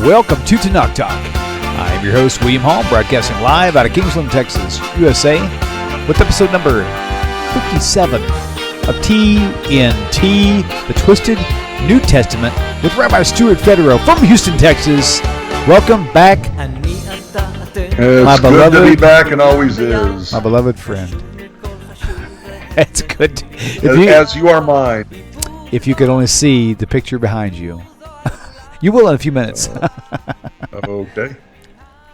Welcome to TORAH Talk. I am your host, William Hall, broadcasting live out of Kingsland, Texas, USA, with episode number 57 of TNT, the Twisted New Testament, with Rabbi Stuart Federow from Houston, Texas. Welcome back, it's good to be back, and always is. My beloved friend. It's good. As you are mine. If you could only see the picture behind you. You will in a few minutes. Okay.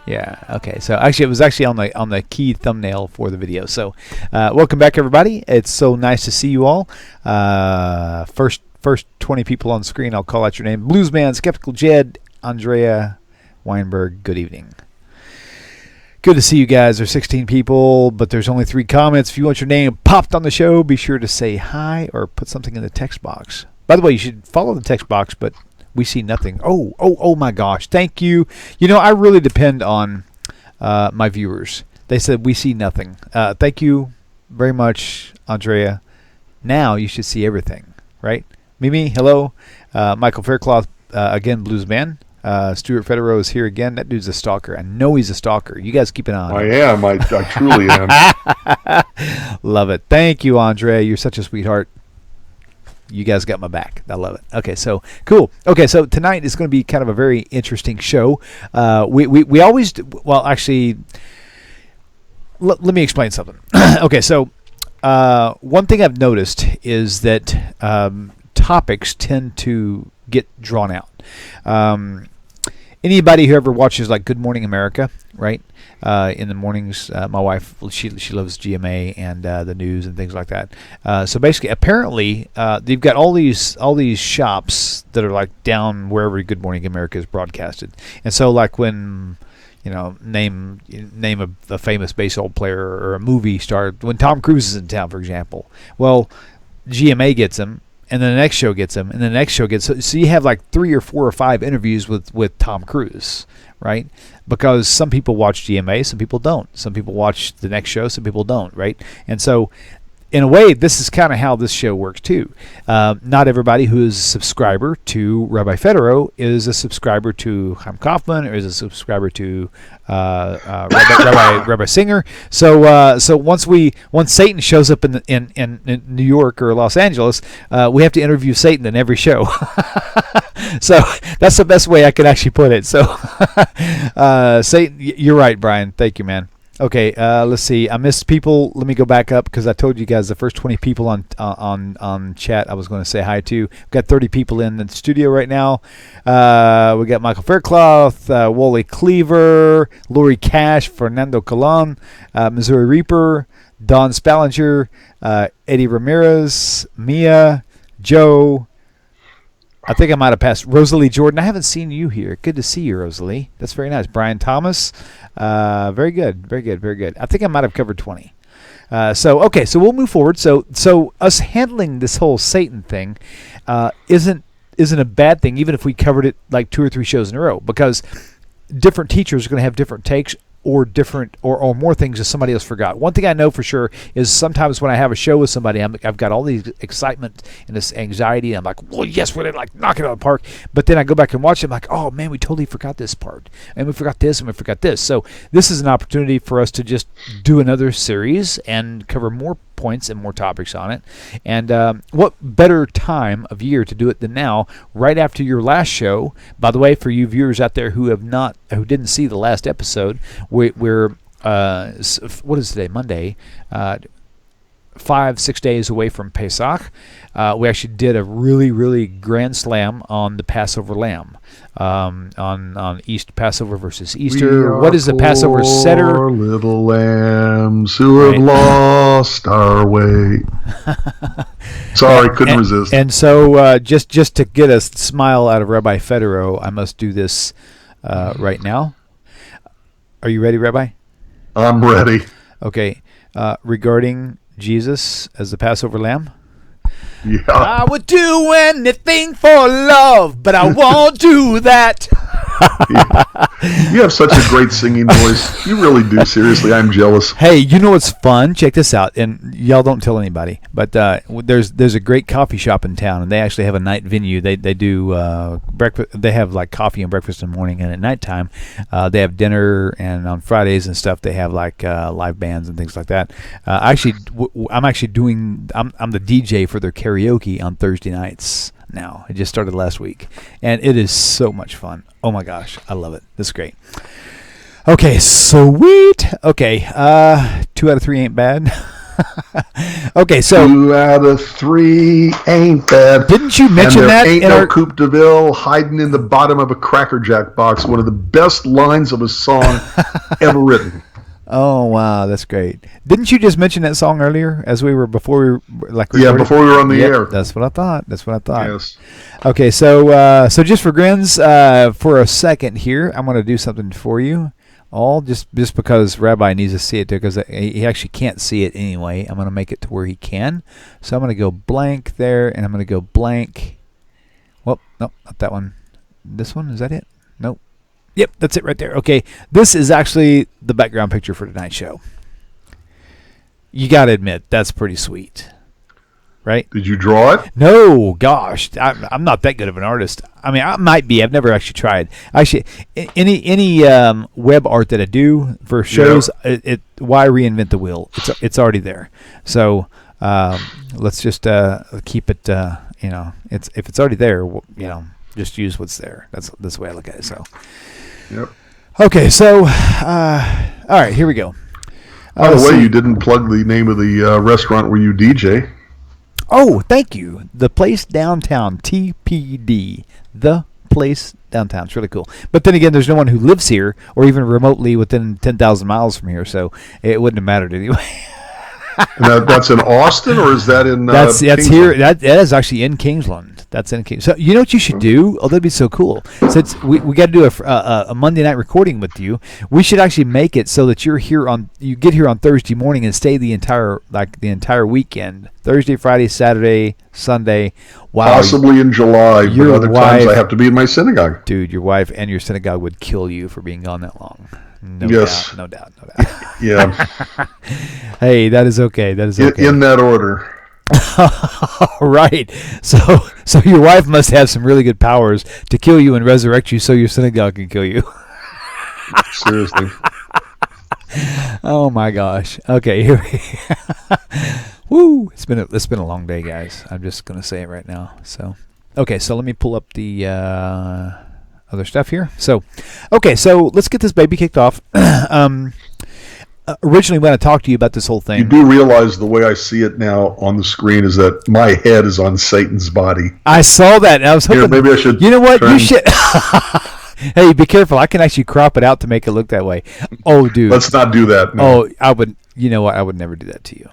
Yeah. Okay. So actually, it was actually on the key thumbnail for the video. So, welcome back, everybody. It's so nice to see you all. First 20 people on screen. I'll call out your name: Bluesman, Skeptical Jed, Andrea, Weinberg. Good evening. Good to see you guys. There's 16 people, but there's only 3 comments. If you want your name popped on the show, be sure to say hi or put something in the text box. By the way, you should follow the text box, but we see nothing. Oh my gosh. Thank you. You know, I really depend on my viewers. They said we see nothing. Thank you very much, Andrea. Now you should see everything, right? Mimi, hello. Michael Faircloth, again, Bluesman. Stuart Federow is here again. That dude's a stalker. I know he's a stalker. You guys keep an eye on him. I am. I truly am. Love it. Thank you, Andrea. You're such a sweetheart. You guys got my back. I love it. Okay, so cool. Okay, so tonight is going to be kind of a very interesting show. We always well, actually, let me explain something. Okay, so one thing I've noticed is that topics tend to get drawn out. Anybody who ever watches like Good Morning America, right? In the mornings, my wife, she loves GMA and the news and things like that. So basically, apparently, they've got all these shops that are like down wherever Good Morning America is broadcasted. And so like when, you know, name a famous baseball player or a movie star, when Tom Cruise is in town, for example. Well, GMA gets him. And then the next show gets him, and the next show gets... So you have like 3 or 4 or 5 interviews with Tom Cruise, right? Because some people watch GMA, some people don't. Some people watch the next show, some people don't, right? And so, in a way, this is kind of how this show works, too. Not everybody who is a subscriber to Rabbi Federow is a subscriber to Chaim Coffman or is a subscriber to Rabbi Singer. So once Satan shows up in New York or Los Angeles, we have to interview Satan in every show. So that's the best way I could actually put it. So Satan, you're right, Brian. Thank you, man. Okay, let's see. I missed people. Let me go back up because I told you guys the first 20 people on chat I was going to say hi to. We've got 30 people in the studio right now. We got Michael Faircloth, Wally Cleaver, Lori Cash, Fernando Colon, Missouri Reaper, Don Spallinger, Eddie Ramirez, Mia, Joe. I think I might have passed Rosalie Jordan. I haven't seen you here. Good to see you, Rosalie. That's very nice. Brian Thomas. Very good. Very good. Very good. I think I might have covered 20. So we'll move forward. So us handling this whole Satan thing isn't a bad thing, even if we covered it like 2 or 3 shows in a row, because different teachers are going to have different takes or different or more things that somebody else forgot. One thing I know for sure is sometimes when I have a show with somebody, I've got all these excitement and this anxiety, and I'm like, well, yes, we're like knock it out of the park. But then I go back and watch it, I'm like, oh man, we totally forgot this part, and we forgot this, and we forgot this. So this is an opportunity for us to just do another series and cover more points and more topics on it. And what better time of year to do it than now, right after your last show. By the way, for you viewers out there who didn't see the last episode, we're what is today? Monday. 5-6 days away from Pesach. We actually did a really grand slam on the Passover lamb, on East Passover versus Easter. What is the Passover Seder? Little lambs who have lost our way. Sorry, couldn't resist. And so just to get a smile out of Rabbi Federow, I must do this right now. Are you ready, Rabbi? I'm ready. Okay. Regarding Jesus as the Passover lamb? Yeah. I would do anything for love, but I won't do that. You have such a great singing voice. You really do. Seriously, I'm jealous. Hey, you know what's fun? Check this out, and y'all don't tell anybody. But there's a great coffee shop in town, and they actually have a night venue. They do breakfast. They have like coffee and breakfast in the morning, and at nighttime, they have dinner. And on Fridays and stuff, they have like live bands and things like that. I'm the DJ for their karaoke on Thursday nights. Now it just started last week, and it is so much fun. Oh my gosh, I love it. This is great. Okay, sweet. Okay, 2 out of 3 ain't bad. Okay, so 2 out of 3 ain't bad. Didn't you mention and there that ain't in no our Coupe de Ville hiding in the bottom of a Cracker Jack box? One of the best lines of a song ever written. Oh wow, that's great. Didn't you just mention that song earlier before we were Yeah, before we were on the air. That's what I thought. Yes. Okay, so just for grins, for a second here, I'm going to do something for you, all just because Rabbi needs to see it too, because he actually can't see it anyway. I'm going to make it to where he can. So I'm going to go blank there, and I'm going to go blank. Well, nope, not that one. This one, is that it? Nope. Yep, that's it right there. Okay, this is actually the background picture for tonight's show. You got to admit, that's pretty sweet, right? Did you draw it? No, gosh, I'm not that good of an artist. I mean, I might be. I've never actually tried. Actually, any web art that I do for shows, why reinvent the wheel? It's already there. So let's just keep it. If it's already there, just use what's there. That's the way I look at it. So. Yep. Okay, so all right, here we go. By the way, you didn't plug the name of the restaurant where you DJ. Oh, thank you. The Place Downtown, TPD. The Place Downtown. It's really cool. But then again, there's no one who lives here or even remotely within 10,000 miles from here, so it wouldn't have mattered anyway. And that's in Austin, or is that in that's Kingsland? Here. That is actually in Kingsland. That's in Kingsland. So you know what you should do? Oh, that'd be so cool. Since we got to do a Monday night recording with you, we should actually make it so that you get here on Thursday morning and stay the entire weekend. Thursday, Friday, Saturday, Sunday. Wow. Possibly in July, but other times I have to be in my synagogue. Dude, your wife and your synagogue would kill you for being gone that long. No doubt. Yeah. Hey, that is okay. In that order. Right. So your wife must have some really good powers to kill you and resurrect you so your synagogue can kill you. Seriously. Oh my gosh. Okay, here woo, it's been a long day, guys. I'm just going to say it right now. So, okay, so let me pull up the other stuff here. So, okay, so let's get this baby kicked off. Originally, when I talked to you about this whole thing, you do realize the way I see it now on the screen is that my head is on Satan's body. I saw that, and I was hoping. Here, maybe I should. You know what? You should. Hey, be careful! I can actually crop it out to make it look that way. Oh, dude. Let's not do that. No. Oh, I would. You know what? I would never do that to you.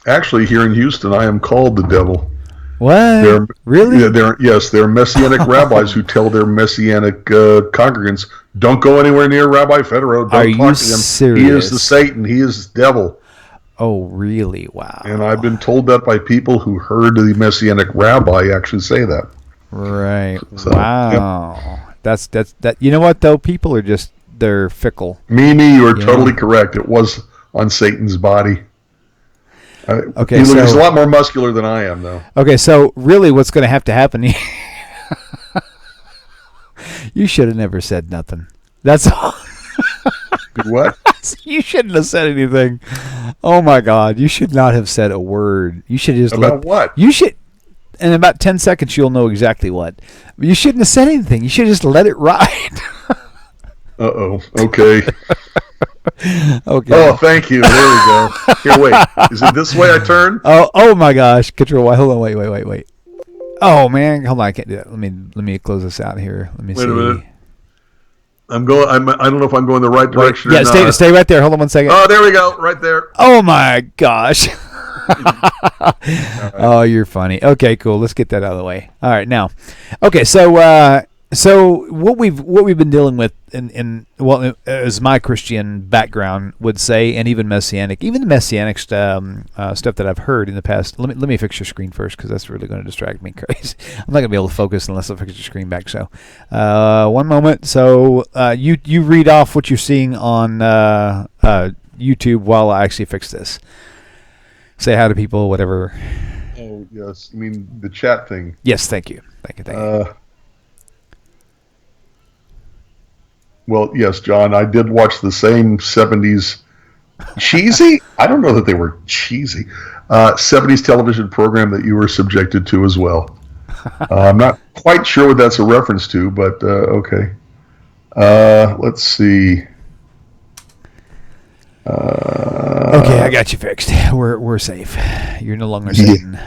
Actually, here in Houston, I am called the devil. What? Really? Yeah, there are Messianic rabbis who tell their Messianic congregants, don't go anywhere near Rabbi Federow. Don't talk to him. Serious? He is the Satan. He is the devil. Oh, really? Wow. And I've been told that by people who heard the Messianic rabbi actually say that. Right. So, wow. Yep. That. You know what, though? People are they're fickle. Mimi, you are totally correct. It was on Satan's body. Okay, he's a lot more muscular than I am, though. Okay, so really what's going to have to happen you should have never said nothing. That's all. What? You shouldn't have said anything. Oh, my God. You should not have said a word. You should just About what? You should... In about 10 seconds, you'll know exactly what. You shouldn't have said anything. You should just let it ride. Uh-oh. Okay. Okay. Oh, thank you. There we go. Here, wait. Is it this way I turn? Oh my gosh. Control Y. Hold on. Wait. Oh man, hold on. I can't do that. Let me close this out here. Let me see. Wait a minute. I don't know if I'm going the right direction. Yeah, or not. stay right there. Hold on 1 second. Oh, there we go. Right there. Oh my gosh. Oh, you're funny. Okay, cool. Let's get that out of the way. All right, now. Okay, so So what we've been dealing with as my Christian background would say, and even the Messianic stuff that I've heard in the past. Let me fix your screen first, because that's really going to distract me crazy. I'm not going to be able to focus unless I fix your screen back. So, one moment. So you read off what you're seeing on YouTube while I actually fix this. Say hi to people, whatever. Oh yes, you mean the chat thing? Yes, thank you. Well, yes, John, I did watch the same 70s cheesy? I don't know that they were cheesy. 70s television program that you were subjected to as well. I'm not quite sure what that's a reference to, but okay. Let's see. Okay, I got you fixed. We're safe. You're no longer Satan.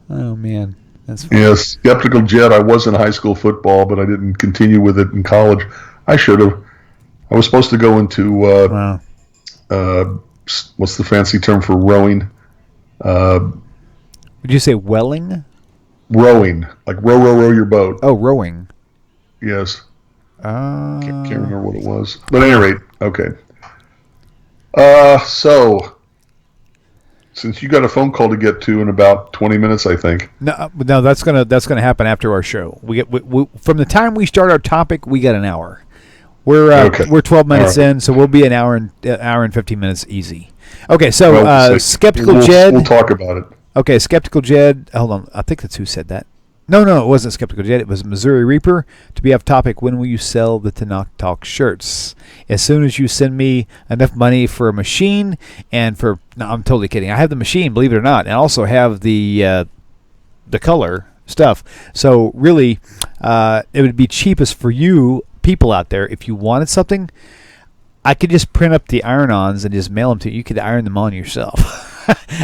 Oh, man. That's funny. Yes, Skeptical Jed. I was in high school football, but I didn't continue with it in college. I should have. I was supposed to go into what's the fancy term for rowing? Would you say welling? Rowing, like row your boat. Oh, rowing. Yes. Can't remember what it was, but at any rate, okay. So. Since you got a phone call to get to in about 20 minutes, I think. No, that's gonna happen after our show. We from the time we start our topic, we got an hour. We're 12 minutes in, so we'll be an hour and 15 minutes easy. Okay, so Skeptical Jed. We'll talk about it. Okay, Skeptical Jed. Hold on, I think that's who said that. No, it wasn't Skeptical Jed. It was Missouri Reaper. To be off topic, when will you sell the TORAH Talk shirts? As soon as you send me enough money for a machine and for... No, I'm totally kidding. I have the machine, believe it or not, and I also have the color stuff. So really, it would be cheapest for you people out there if you wanted something. I could just print up the iron-ons and just mail them to you. You could iron them on yourself.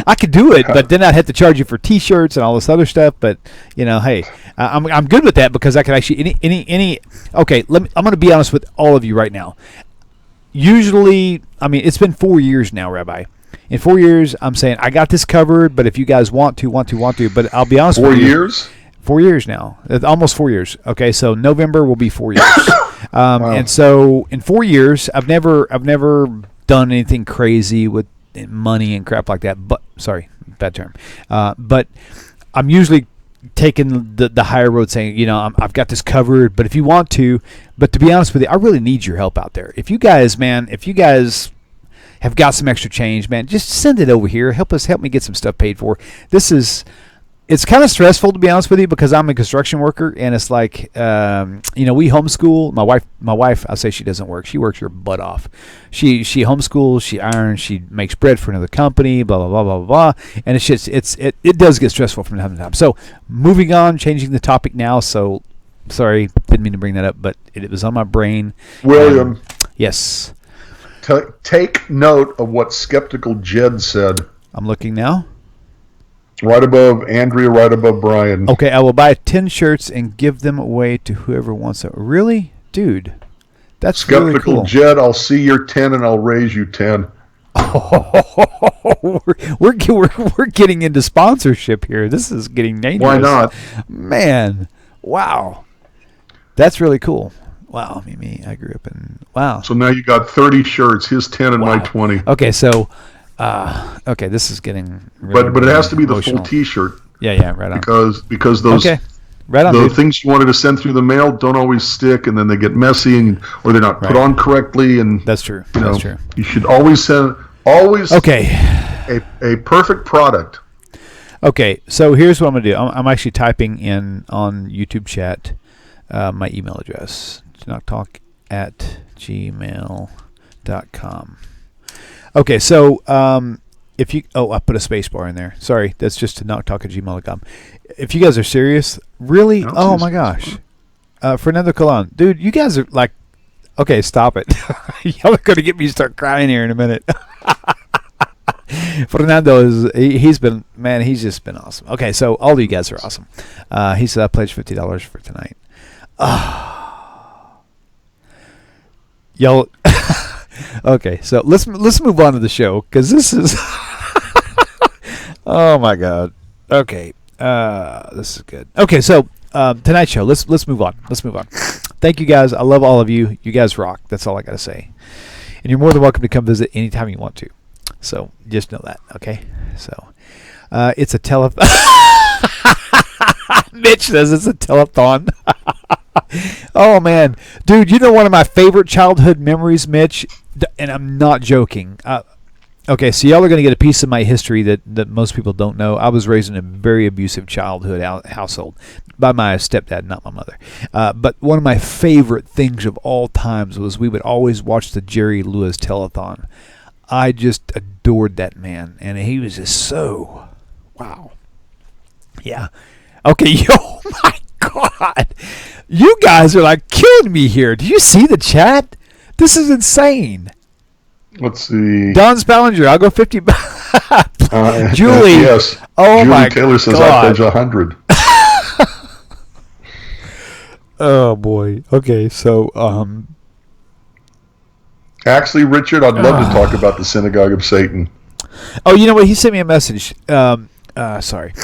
I could do it, but then I'd have to charge you for T-shirts and all this other stuff. But hey, I'm good with that because I can actually any. Okay, I'm going to be honest with all of you right now. Usually, it's been 4 years now, Rabbi. In 4 years, I'm saying I got this covered. But if you guys want to, but I'll be honest with you. 4 years? 4 years now, almost 4 years. Okay, so November will be 4 years. Wow. And so in 4 years, I've never done anything crazy with money and crap like that. But sorry, bad term. But I'm usually taking the higher road, saying, I've got this covered. But if you want to, but to be honest with you, I really need your help out there. If you guys have got some extra change, man, just send it over here. Help me get some stuff paid for. It's kind of stressful, to be honest with you, because I'm a construction worker, and it's like, we homeschool. My wife, I say she doesn't work. She works her butt off. She homeschools, she irons, she makes bread for another company, blah, blah, blah, blah, blah. And it's just, it does get stressful from time to time. So moving on, changing the topic now. So sorry, didn't mean to bring that up, but it was on my brain. William. Yes. Take note of what Skeptical Jed said. I'm looking now. Right above Andrea, right above Brian. Okay, I will buy 10 shirts and give them away to whoever wants it. Really? Dude, that's Skeptical really cool. Jed, I'll see your 10 and I'll raise you 10. Oh, we're getting into sponsorship here. This is getting dangerous. Why not? Man, wow. That's really cool. Wow, I grew up in... Wow. So now you got 30 shirts, his 10 and my 20. Okay, so... okay, this is getting really, but it has to be emotional. The full T-shirt. Yeah, right on. Because those right on, the dude. things you wanted to send through the mail don't always stick, and then they get messy, or they're not put on correctly. And that's true. That's true. You should always send a perfect product. Okay, so here's what I'm gonna do. I'm actually typing in on YouTube chat my email address: knocktalk@gmail.com. Okay, so if you... Oh, I put a space bar in there. Sorry, that's just to knocktalk@gmail.com. If you guys are serious, really? Oh, my gosh. Fernando Colon. Dude, you guys are like... Okay, stop it. Y'all are going to get me to start crying here in a minute. Fernando he's just been awesome. Okay, so all of you guys are awesome. He said I pledged $50 for tonight. Y'all... Okay, so let's move on to the show, because this is... Oh, my God. Okay, this is good. Okay, so Tonight Show. Let's move on. Let's move on. Thank you guys. I love all of you. You guys rock. That's all I got to say. And you're more than welcome to come visit anytime you want to. So just know that, okay? So it's a telethon. Mitch says it's a telethon. Oh, man. Dude, you know one of my favorite childhood memories, Mitch? And I'm not joking. Okay, so y'all are going to get a piece of my history that most people don't know. I was raised in a very abusive childhood household by my stepdad, not my mother. But one of my favorite things of all times was we would always watch the Jerry Lewis telethon. I just adored that man, and he was just so, wow. Yeah. Okay, oh my God. You guys are like killing me here. Do you see the chat? This is insane. Let's see. Don Spallinger, I'll go 50. Julie. Yes. Oh, Julie my Taylor says God. I pledge 100. Oh, boy. Okay, so, Actually, Richard, I'd love to talk about the Synagogue of Satan. Oh, you know what? He sent me a message. Sorry.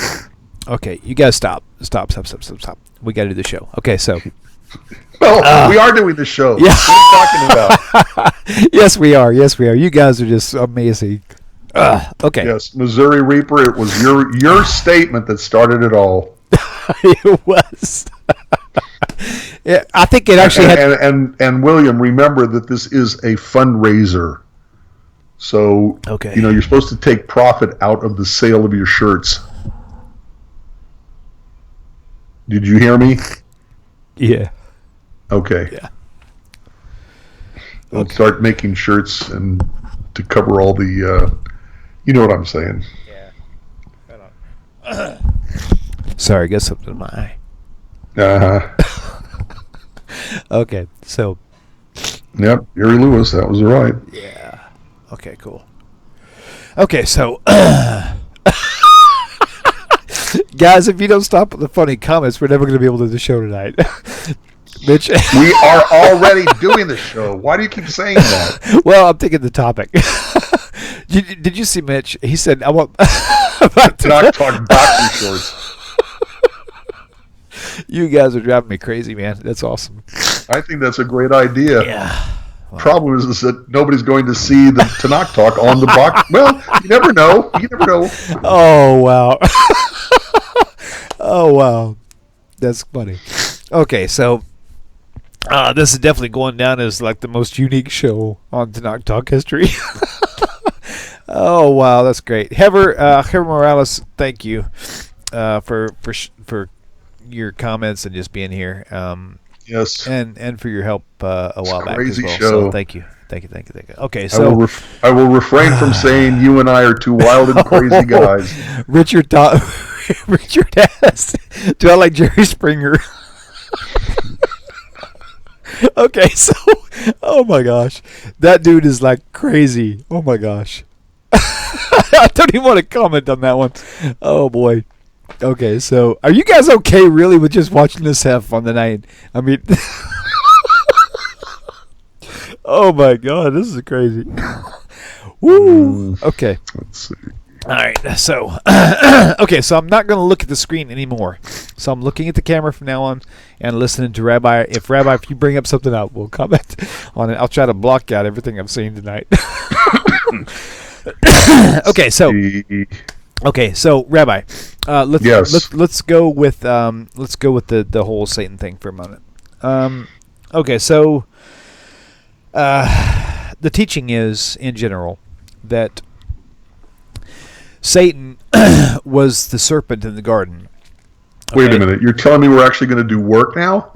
Okay, you guys stop. Stop. We got to do the show. Okay, so. Well, we are doing the show. Yeah. What are you talking about? Yes, we are. You guys are just amazing. Okay. Yes, Missouri Reaper, it was your statement that started it all. It was. Yeah, I think it actually had. And William, remember that this is a fundraiser. So, okay. You're supposed to take profit out of the sale of your shirts. Did you hear me? Yeah. Okay. Yeah. Let's start making shirts and to cover all the, you know what I'm saying. Yeah. Hold on. Sorry, I got something in my eye. Okay, so. Yep, Jerry Lewis, that was right. Yeah. Okay, cool. Okay, so. Guys, if you don't stop with the funny comments, we're never going to be able to do the show tonight. Mitch. We are already doing the show. Why do you keep saying that? Well, I'm thinking the topic. Did you see Mitch? He said, I want... Not talk doctor shorts. You guys are driving me crazy, man. That's awesome. I think that's a great idea. Yeah. Wow. Problem is that nobody's going to see the Tanakh talk on the box. Well, you never know. Oh, wow. Oh, wow. That's funny. Okay, so this is definitely going down as like the most unique show on Tanakh Talk history. Oh, wow. That's great. Heber Morales, thank you for your comments and just being here. Yes. And for your help a while back as well. Show. So thank you. Okay, so I will refrain from saying you and I are two wild and crazy guys. Richard asked, do I like Jerry Springer? Okay, so oh my gosh, that dude is like crazy. Oh my gosh. I don't even want to comment on that one. Oh boy. Okay, so are you guys okay really with just watching this have fun tonight? I mean, oh my God, this is crazy. Woo. Okay. Let's see. All right, so okay, so I'm not going to look at the screen anymore. So I'm looking at the camera from now on and listening to Rabbi. If you bring up something out, we'll comment on it. I'll try to block out everything I've seen tonight. Okay, so Rabbi, let's go with the whole Satan thing for a moment. Okay, so the teaching is in general that Satan was the serpent in the garden. Okay? Wait a minute. You're telling me we're actually going to do work now?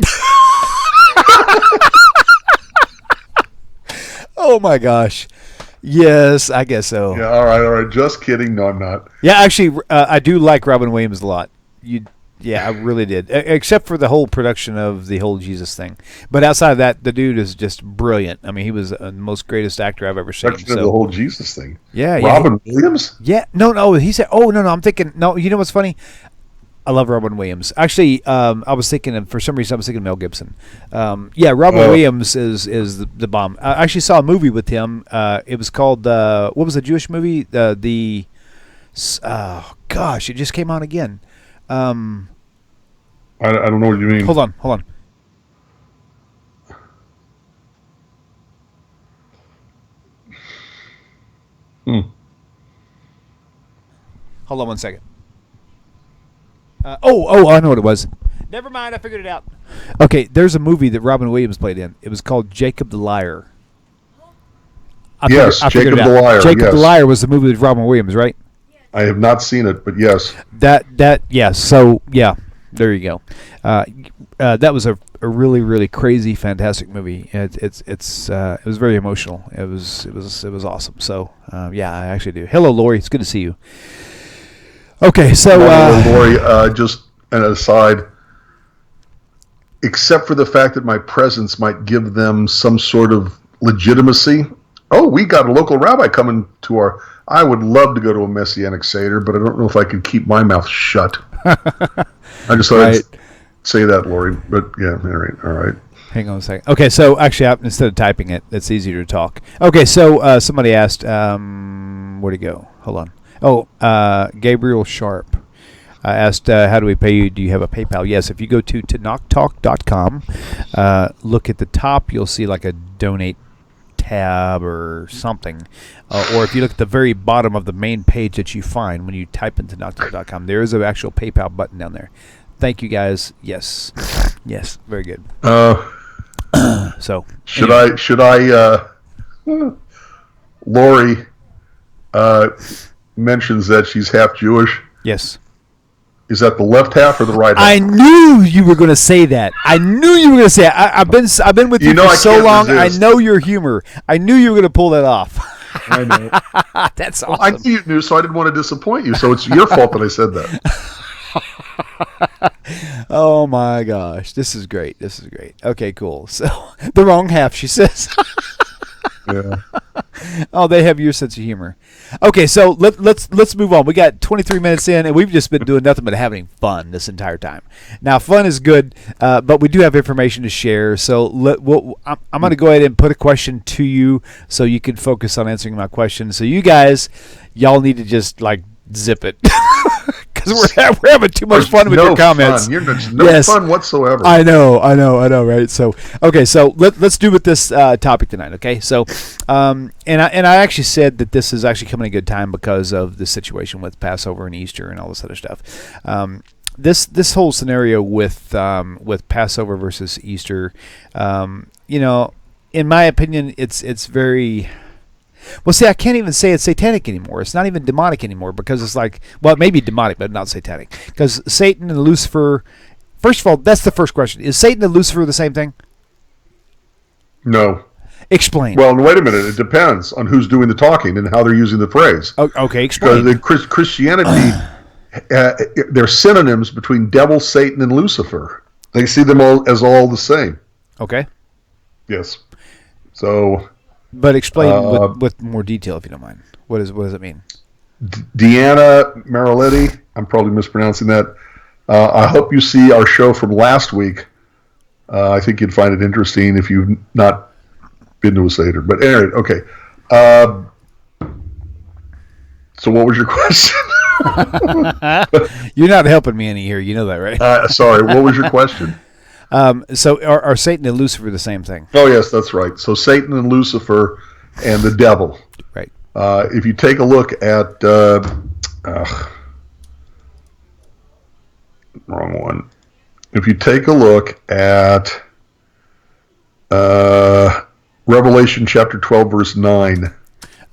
Oh my gosh. Yes, I guess so. Yeah, all right. Just kidding. No, I'm not. Yeah, actually, I do like Robin Williams a lot. Yeah, I really did. Except for the whole production of the whole Jesus thing. But outside of that, the dude is just brilliant. I mean, he was the most greatest actor I've ever seen. Production of the whole Jesus thing. Yeah. Robin Williams? Yeah. No. He said, no, I'm thinking, no, you know what's funny? I love Robin Williams. Actually, I was thinking for some reason, I was thinking Mel Gibson. Robin Williams is the bomb. I actually saw a movie with him. It was called, what was the Jewish movie? It just came on again. I don't know what you mean. Hold on. Hold on 1 second. I know what it was. Never mind, I figured it out. Okay, there's a movie that Robin Williams played in. It was called Jacob the Liar. I figured Jacob it the out. Liar. Jacob yes. the Liar was the movie with Robin Williams, right? I have not seen it, but yes. Yes. So yeah, there you go. That was a really, really crazy, fantastic movie. It was very emotional. It was awesome. So yeah, I actually do. Hello, Lori. It's good to see you. Okay, so Lori, just an aside. Except for the fact that my presence might give them some sort of legitimacy. Oh, we got a local rabbi coming to our. I would love to go to a Messianic Seder, but I don't know if I could keep my mouth shut. I just thought I'd say that, Lori. But yeah, all right. Hang on a second. Okay, so actually, instead of typing it, it's easier to talk. Okay, so somebody asked, where'd it go? Hold on. Oh, Gabriel Sharp asked, how do we pay you? Do you have a PayPal? Yes, if you go to TanakTalk.com, look at the top, you'll see like a donate tab or something. Or if you look at the very bottom of the main page that you find when you type into TanakTalk.com, there is an actual PayPal button down there. Thank you, guys. Yes, very good. So should I? Lori mentions that she's half Jewish. Yes. Is that the left half or the right half? I knew you were going to say that. I've been with you for so long. Resist. I know your humor. I knew you were going to pull that off. I know. That's awesome. I knew you knew, so I didn't want to disappoint you. So it's your fault that I said that. Oh my gosh, this is great. Okay, cool. So the wrong half, she says. Yeah. Oh, they have your sense of humor. Okay, so let's move on. We got 23 minutes in, and we've just been doing nothing but having fun this entire time. Now, fun is good, but we do have information to share. So I'm going to go ahead and put a question to you, so you can focus on answering my question. So you guys, y'all need to just zip it. Because we're having too much fun with your comments. No fun whatsoever. I know, right? So, okay, so let's do with this topic tonight, okay? So, and I actually said that this is actually coming at a good time because of the situation with Passover and Easter and all this other stuff. This whole scenario with Passover versus Easter, in my opinion, it's very. Well, see, I can't even say it's satanic anymore. It's not even demonic anymore because it's it may be demonic, but not satanic. Because Satan and Lucifer, first of all, that's the first question. Is Satan and Lucifer the same thing? No. Explain. Well, wait a minute. It depends on who's doing the talking and how they're using the phrase. Okay, explain. Because Christianity, they're synonyms between devil, Satan, and Lucifer. They see them all as all the same. Okay. Yes. So... But explain with more detail, if you don't mind. What does it mean? Deanna Mariletti, I'm probably mispronouncing that. I hope you see our show from last week. I think you'd find it interesting if you've not been to a Seder. But anyway, okay. So what was your question? You're not helping me any here. You know that, right? Sorry, what was your question? So are Satan and Lucifer the same thing? Oh, yes, that's right. So Satan and Lucifer and the devil. Right. If you take a look at... wrong one. If you take a look at Revelation chapter 12, verse 9.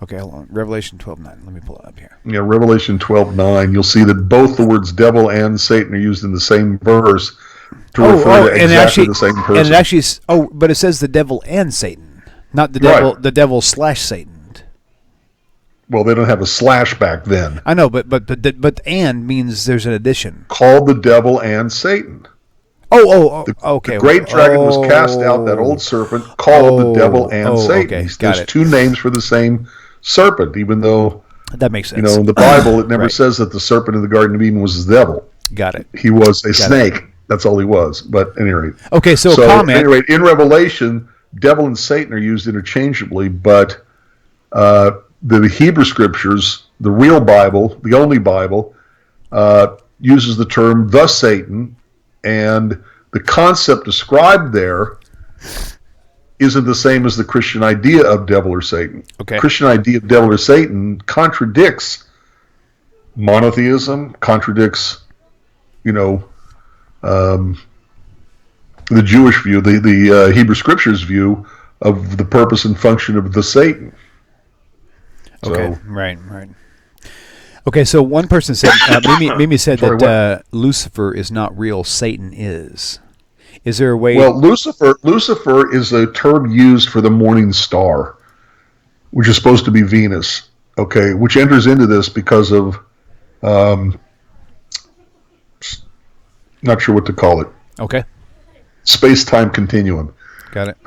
Okay, hold on. Revelation 12:9. Let me pull it up here. Yeah, Revelation 12:9. You'll see that both the words devil and Satan are used in the same verse. To refer to exactly the same person. And it actually, but it says the devil and Satan, not the devil. Right. The devil / Satan. Well, they don't have a slash back then. I know, but and means there's an addition. Called the devil and Satan. Okay. The great dragon was cast out, that old serpent, called the devil and Satan. Okay, there's two names for the same serpent, even though that makes sense. In the Bible it never says that the serpent in the Garden of Eden was the devil. Got it. He was a snake. That's all he was. But at any rate. Okay, so comment. At any rate, in Revelation, devil and Satan are used interchangeably, but the Hebrew Scriptures, the real Bible, the only Bible, uses the term the Satan And the concept described there isn't the same as the Christian idea of devil or Satan. Okay. Christian idea of devil or Satan contradicts monotheism, contradicts, the Jewish view, the Hebrew Scriptures view of the purpose and function of the Satan. Okay, right. Okay, so one person said, Mimi said that Lucifer is not real, Satan is. Is there a way? Well, Lucifer is a term used for the morning star, which is supposed to be Venus. Okay, which enters into this because of, not sure what to call it. Okay. Space-time continuum. Got it.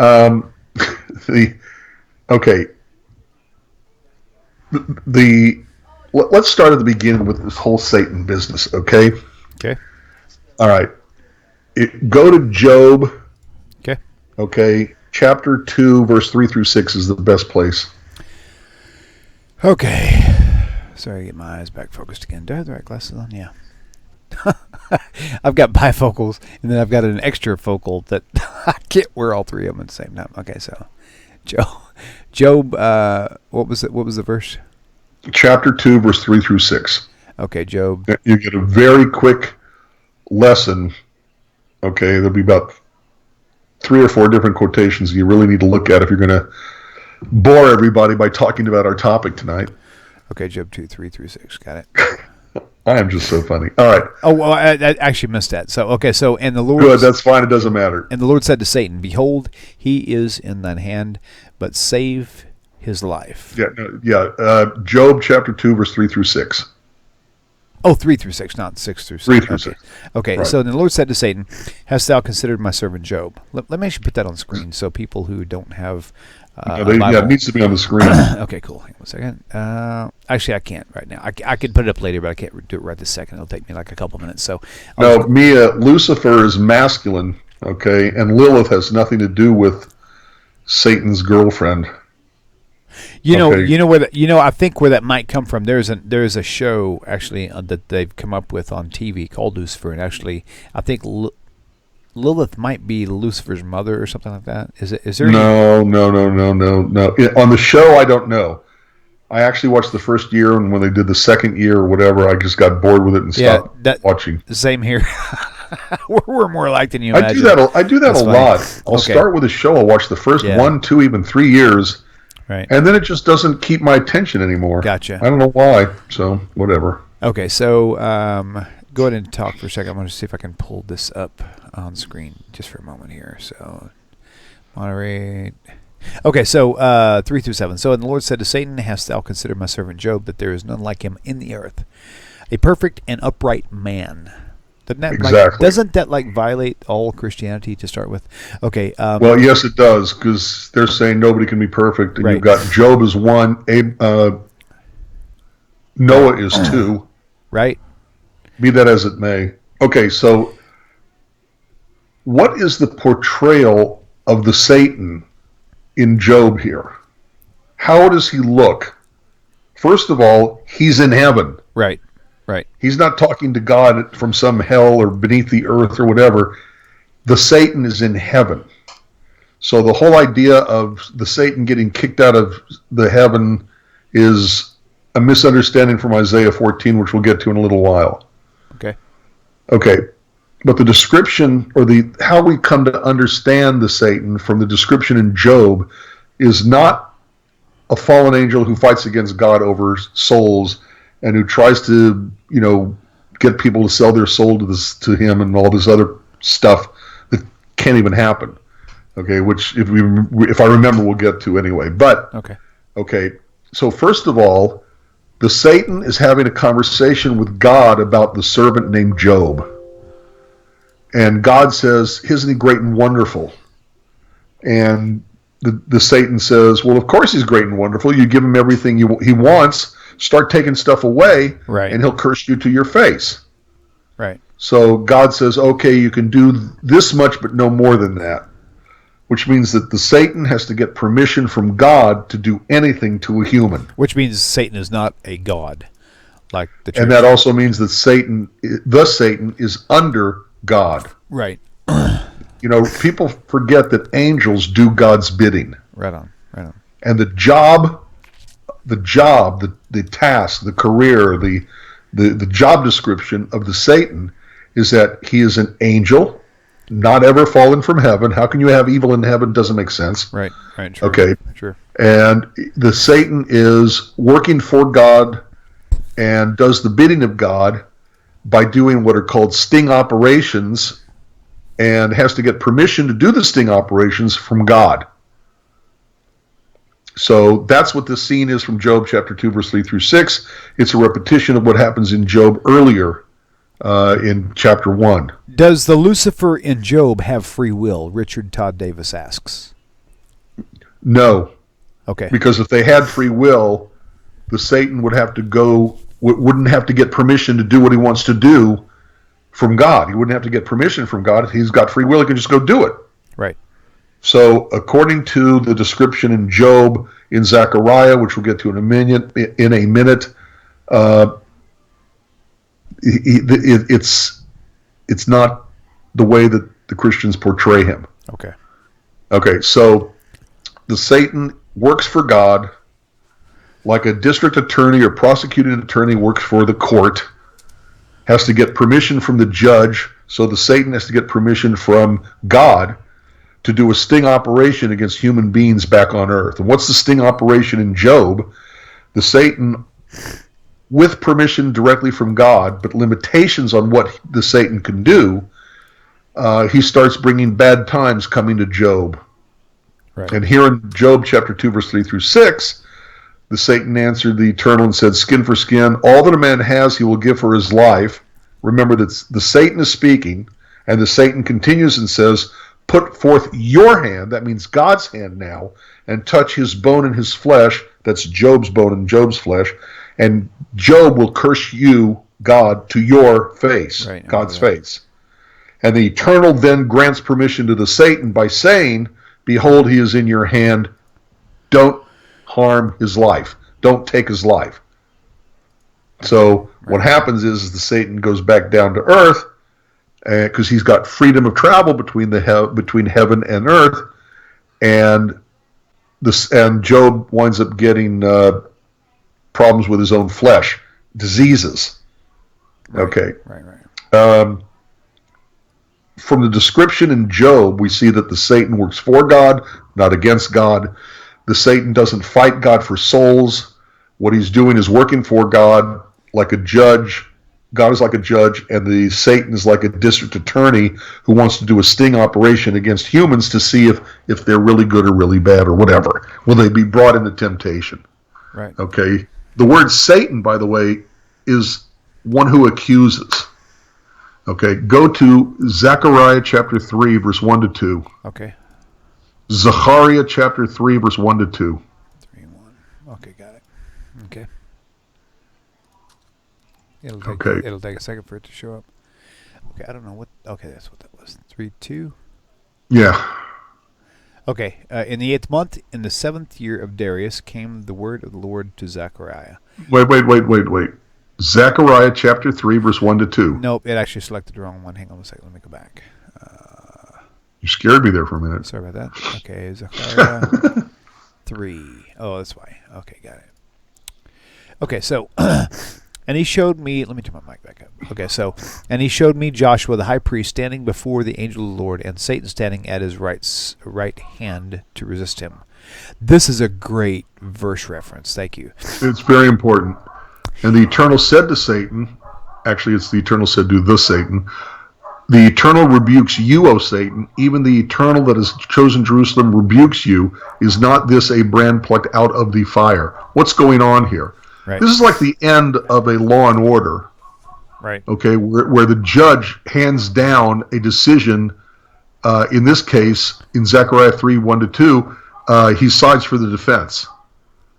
Let's start at the beginning with this whole Satan business. Okay. Okay. All right. Go to Job. Okay. Okay. Chapter 2, verse 3 through 6 is the best place. Okay. Sorry, get my eyes back focused again. Do I have the right glasses on? Yeah. I've got bifocals, and then I've got an extra focal that I can't wear all three of them at the same time. Okay, so Job, what was it? What was the verse? Chapter 2, verse 3 through 6. Okay, Job. You get a very quick lesson. Okay, there'll be about 3 or 4 different quotations you really need to look at if you're going to bore everybody by talking about our topic tonight. Okay, Job 2, 3 through 6. Got it. I am just so funny. All right. Oh, well, I actually missed that. So, okay, so, and the Lord... Good, that's fine. It doesn't matter. And the Lord said to Satan, Behold, he is in thine hand, but save his life. Job chapter 2, verse 3 through 6. Oh, 3 through 6, not 6 through 6. 3 through 6. Okay, right. So the Lord said to Satan, Hast thou considered my servant Job? Let me actually put that on screen so people who don't have it needs to be on the screen. Okay, cool. Hang on a second. Actually, I can't right now. I could put it up later, but I can't do it right this second. It'll take me like a couple minutes. So, Lucifer is masculine, okay, and Lilith has nothing to do with Satan's girlfriend. I think where that might come from. There's a show actually that they've come up with on TV called Lucifer, and actually, I think Lilith might be Lucifer's mother or something like that. Is there? No. On the show, I don't know. I actually watched the first year, and when they did the second year or whatever, I just got bored with it and stopped watching. Same here. We're more alike than you imagine. I do that a lot. I'll start with a show. I'll watch the first 1, 2, even 3 years. Right. And then it just doesn't keep my attention anymore. Gotcha. I don't know why, so whatever. Okay, so go ahead and talk for a second. I'm going to see if I can pull this up on screen just for a moment here. So, moderate. Okay, so 3 through 7. So, and the Lord said to Satan, Hast thou considered my servant Job, that there is none like him in the earth, a perfect and upright man? Doesn't that violate all Christianity to start with? Okay. Well, yes, it does, because they're saying nobody can be perfect, and right. You've got Job is 1, Noah is 2. Right. Be that as it may. Okay, so what is the portrayal of the Satan in Job here? How does he look? First of all, he's in heaven. Right. Right. He's not talking to God from some hell or beneath the earth or whatever. The Satan is in heaven. So the whole idea of the Satan getting kicked out of the heaven is a misunderstanding from Isaiah 14, which we'll get to in a little while. Okay. But the description, or how we come to understand the Satan from the description in Job, is not a fallen angel who fights against God over souls and who tries to, get people to sell their soul to him and all this other stuff that can't even happen. Okay, which if I remember, we'll get to anyway. But okay. So first of all, the Satan is having a conversation with God about the servant named Job, and God says, "Isn't he great and wonderful?" And the Satan says, "Well, of course he's great and wonderful. You give him everything he wants. Start taking stuff away, right, and he'll curse you to your face." Right. So God says, "Okay, you can do this much, but no more than that," which means that the Satan has to get permission from God to do anything to a human. Which means Satan is not a god, like the church. And that also means that the Satan is under God. Right. You know, people forget that angels do God's bidding. Right on. Right on. And the task, the career, the job description of the Satan is that he is an angel, not ever fallen from heaven. How can you have evil in heaven? Doesn't make sense. Right. Right. Sure. Okay. Sure. And the Satan is working for God and does the bidding of God by doing what are called sting operations, and has to get permission to do the sting operations from God. So that's what this scene is from Job chapter 2, verse 3 through 6. It's a repetition of what happens in Job earlier in chapter 1. Does the Lucifer in Job have free will? Richard Todd Davis asks. No. Okay. Because if they had free will, the Satan would have to wouldn't have to get permission to do what he wants to do from God. He wouldn't have to get permission from God. If he's got free will, he can just go do it. Right. So according to the description in Job, in Zechariah, which we'll get to in a minute, it's not the way that the Christians portray him. Okay, so the Satan works for God like a district attorney or prosecuting attorney works for the court, has to get permission from the judge, so the Satan has to get permission from God to do a sting operation against human beings back on earth. And what's the sting operation in Job? The Satan, with permission directly from God, but limitations on what the Satan can do, he starts bringing bad times coming to Job. Right. And here in Job chapter 2, verse 3 through 6, the Satan answered the Eternal and said, skin for skin, all that a man has he will give for his life. Remember that the Satan is speaking, and the Satan continues and says, put forth your hand, that means God's hand now, and touch his bone and his flesh, that's Job's bone and Job's flesh, and Job will curse you, God, to your face, right, God's face. And the Eternal then grants permission to the Satan by saying, behold, he is in your hand, don't harm his life, don't take his life. So what happens is the Satan goes back down to earth, because he's got freedom of travel between heaven and earth, and Job winds up getting problems with his own flesh, diseases. Right, okay. Right. From the description in Job, we see that the Satan works for God, not against God. The Satan doesn't fight God for souls. What he's doing is working for God like a judge. God is like a judge, and the Satan is like a district attorney who wants to do a sting operation against humans to see if they're really good or really bad or whatever. Will they be brought into temptation? Right. Okay. The word Satan, by the way, is one who accuses. Okay. Go to Zechariah chapter 3, verse 1 to 2. Okay. Zechariah chapter 3, verse 1 to 2. 3 and 1. Okay, got it. Okay. It'll take a second for it to show up. Okay, I don't know what. Okay, that's what that was. 3:2. Yeah. Okay, in the 8th month, in the 7th year of Darius, came the word of the Lord to Zechariah. Wait. Zechariah chapter 3, verse 1 to 2. Nope, it actually selected the wrong one. Hang on a second. Let me go back. You scared me there for a minute. Sorry about that. Okay, Zechariah 3. Oh, that's why. Okay, got it. Okay, so. And he showed me, let me turn my mic back up. Okay, so, and he showed me Joshua the high priest standing before the angel of the Lord, and Satan standing at his right hand to resist him. This is a great verse reference. Thank you. It's very important. And the Eternal said to Satan, actually it's the Eternal said to the Satan, the Eternal rebukes you, O Satan, even the Eternal that has chosen Jerusalem rebukes you. Is not this a brand plucked out of the fire? What's going on here? Right. This is like the end of a Law and Order, right? Okay, where the judge hands down a decision. In this case, in Zechariah 3, 1 to 2, he sides for the defense.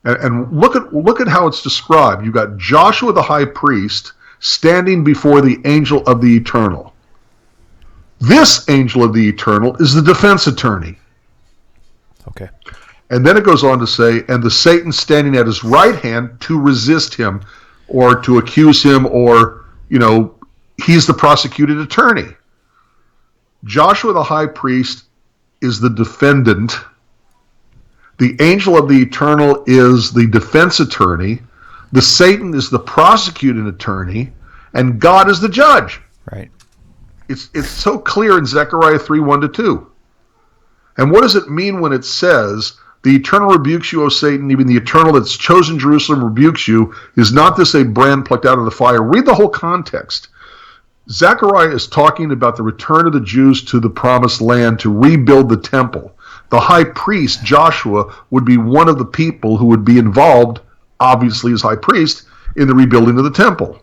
And look at how it's described. You've got Joshua the high priest standing before the angel of the Eternal. This angel of the Eternal is the defense attorney. Okay. And then it goes on to say, and the Satan standing at his right hand to resist him or to accuse him, or, he's the prosecuted attorney. Joshua the high priest is the defendant. The angel of the eternal is the defense attorney. The Satan is the prosecuting attorney. And God is the judge. Right. It's so clear in Zechariah 3:1-2. And what does it mean when it says, the eternal rebukes you, O Satan, even the eternal that's chosen Jerusalem rebukes you? Is not this a brand plucked out of the fire? Read the whole context. Zechariah is talking about the return of the Jews to the promised land to rebuild the temple. The high priest, Joshua, would be one of the people who would be involved, obviously as high priest, in the rebuilding of the temple.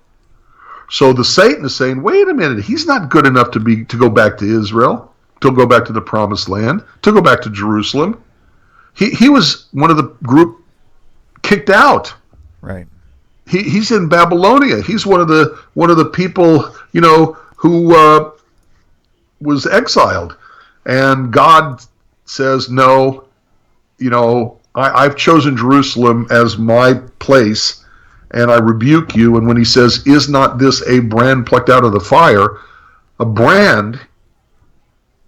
So the Satan is saying, wait a minute, he's not good enough to go back to Israel, to go back to the promised land, to go back to Jerusalem. He was one of the group kicked out. Right. He's in Babylonia. He's one of the people, who was exiled. And God says, no, I've chosen Jerusalem as my place, and I rebuke you. And when he says, is not this a brand plucked out of the fire? A brand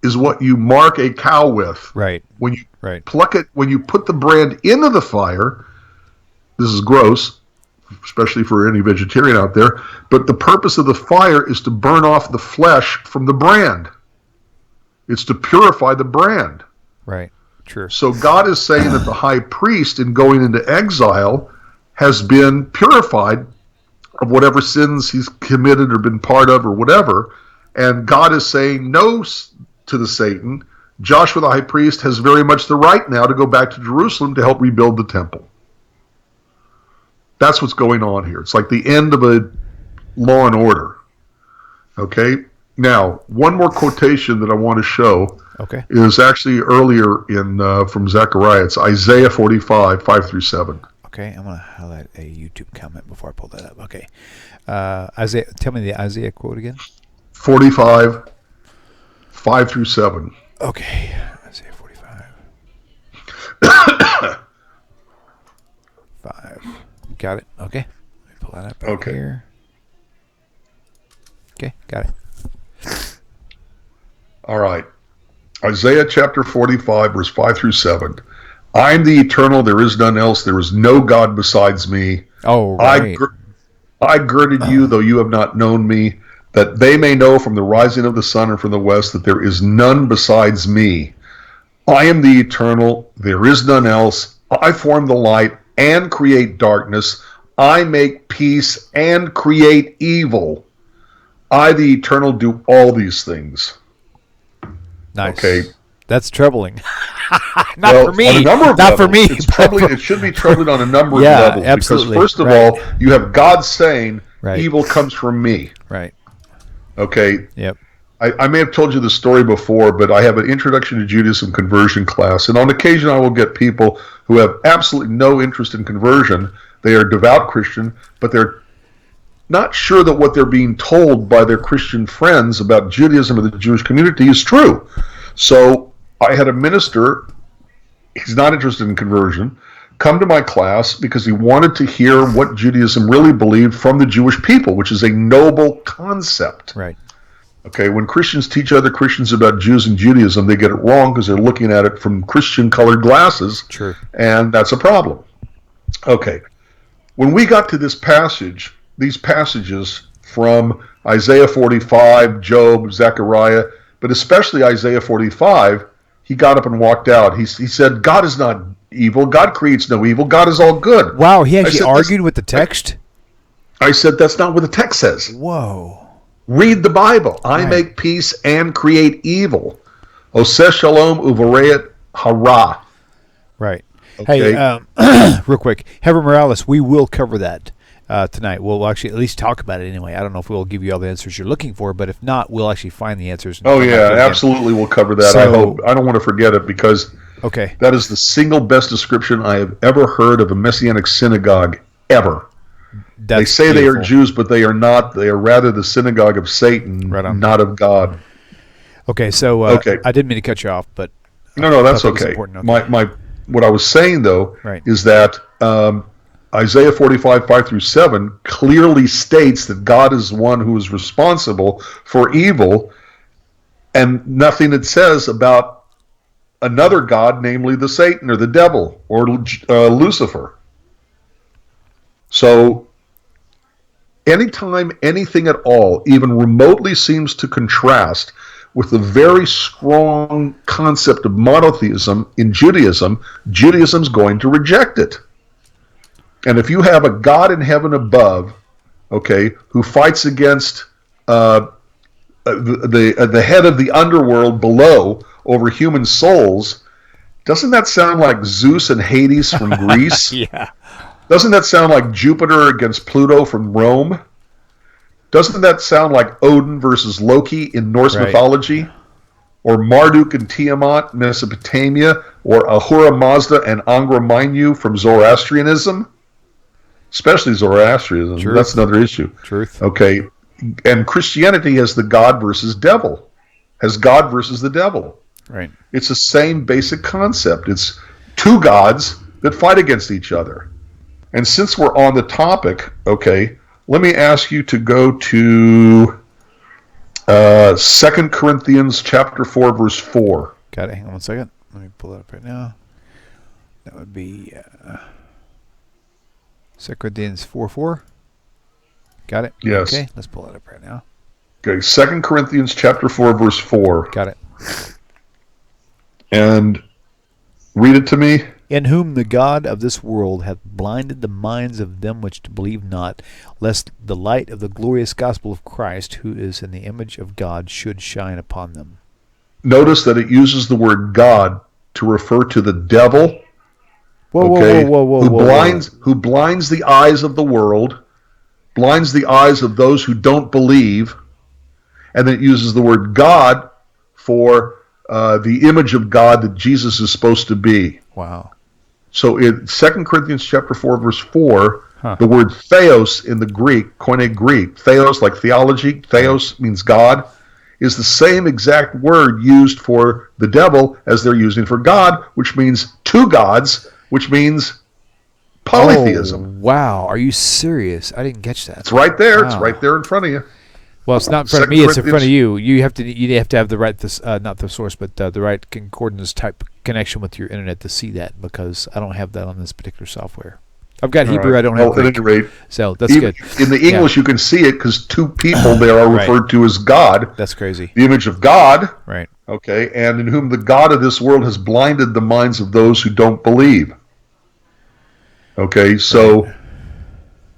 is what you mark a cow with. Right. When you Right. pluck it, when you put the brand into the fire, this is gross, especially for any vegetarian out there, but the purpose of the fire is to burn off the flesh from the brand. It's to purify the brand. Right. True. So God is saying that the high priest, in going into exile, has been purified of whatever sins he's committed or been part of or whatever. And God is saying no to the Satan. Joshua the high priest has very much the right now to go back to Jerusalem to help rebuild the temple. That's what's going on here. It's like the end of a Law and Order. Okay? Now, one more quotation that I want to show is actually earlier from Zechariah. It's Isaiah 45, 5-7. Okay, I'm going to highlight a YouTube comment before I pull that up. Okay. Isaiah, tell me the Isaiah quote again. 45, 5-7. Okay, Isaiah 45. 5. Got it. Okay. Let me pull that up right here. Okay, got it. All right. Isaiah chapter 45, verse 5-7. I am the eternal, there is none else, there is no God besides me. Oh, right. I girded you, though you have not known me, that they may know from the rising of the sun and from the west that there is none besides me. I am the eternal, there is none else. I form the light and create darkness. I make peace and create evil. I, the eternal, do all these things. Nice. Okay. That's troubling. Not for me. On a number of Not levels, for me. It's troubling. It should be troubling on a number of Yeah, levels. absolutely. Because first of all, you have God saying, evil comes from me. Right. Okay. Yep. I may have told you the story before, but I have an Introduction to Judaism conversion class, and on occasion I will get people who have absolutely no interest in conversion. They are devout Christian, but they're not sure that what they're being told by their Christian friends about Judaism or the Jewish community is true. So I had a minister, he's not interested in conversion, come to my class because he wanted to hear what Judaism really believed from the Jewish people, which is a noble concept. Right. Okay, when Christians teach other Christians about Jews and Judaism, they get it wrong because they're looking at it from Christian-colored glasses, and that's a problem. Okay, when we got to this passage, these passages from Isaiah 45, Job, Zechariah, but especially Isaiah 45, he got up and walked out. He said, God is not evil. God creates no evil. God is all good. Wow, he actually argued with the text? I said, that's not what the text says. Whoa. Read the Bible. I make peace and create evil. Oseh shalom uvareit hara. Right. Okay. Hey, real quick, Heber Morales, we will cover that tonight. We'll actually at least talk about it anyway. I don't know if we'll give you all the answers you're looking for, but if not, we'll actually find the answers. Oh, yeah, absolutely we'll cover that. I hope. I don't want to forget it because that is the single best description I have ever heard of a Messianic synagogue ever. They say they are Jews, but they are not. They are rather the synagogue of Satan, not of God. Okay, so I didn't mean to cut you off, but no, that's okay. My what I was saying though is that Isaiah 45, 5-7 clearly states that God is one who is responsible for evil, and nothing it says about another god, namely the Satan or the devil or Lucifer. So anytime anything at all even remotely seems to contrast with the very strong concept of monotheism in Judaism, Judaism's going to reject it. And if you have a God in heaven above, okay, who fights against the head of the underworld below over human souls, doesn't that sound like Zeus and Hades from Greece? Yeah. Doesn't that sound like Jupiter against Pluto from Rome? Doesn't that sound like Odin versus Loki in Norse mythology? Or Marduk and Tiamat, Mesopotamia? Or Ahura Mazda and Angra Mainyu from Zoroastrianism? Especially Zoroastrianism. Truth. That's another issue. Truth. Okay. And Christianity has the God versus devil. Has God versus the devil. Right. It's the same basic concept. It's two gods that fight against each other. And since we're on the topic, okay, let me ask you to go to 2 Corinthians chapter 4, verse 4. Got it. Hang on one second. Let me pull that up right now. That would be 2 Corinthians 4:4. Got it? Yes. Okay, let's pull that up right now. Okay, 2 Corinthians chapter 4, verse 4. Got it. And read it to me. In whom the God of this world hath blinded the minds of them which believe not, lest the light of the glorious gospel of Christ, who is in the image of God, should shine upon them. Notice that it uses the word God to refer to the devil. Whoa, Who blinds the eyes of the world, blinds the eyes of those who don't believe, and then it uses the word God for the image of God that Jesus is supposed to be. Wow. So in 2 Corinthians chapter 4, verse 4, the word theos in the Greek, Koine Greek, theos like theology, theos means God, is the same exact word used for the devil as they're using for God, which means two gods, which means polytheism. Oh, wow. Are you serious? I didn't catch that. It's right there. Wow. It's right there in front of you. Well, it's not in front of me. It's in front of you. You have to have the right not the source, but the right concordance type connection with your internet to see that, because I don't have that on this particular software. I've got Hebrew. Right. I don't have. Well, at any rate, so that's good. In the English, you can see it because two people there are referred to as God. That's crazy. The image of God. Right. Okay, and in whom the God of this world has blinded the minds of those who don't believe. Okay, so. Right.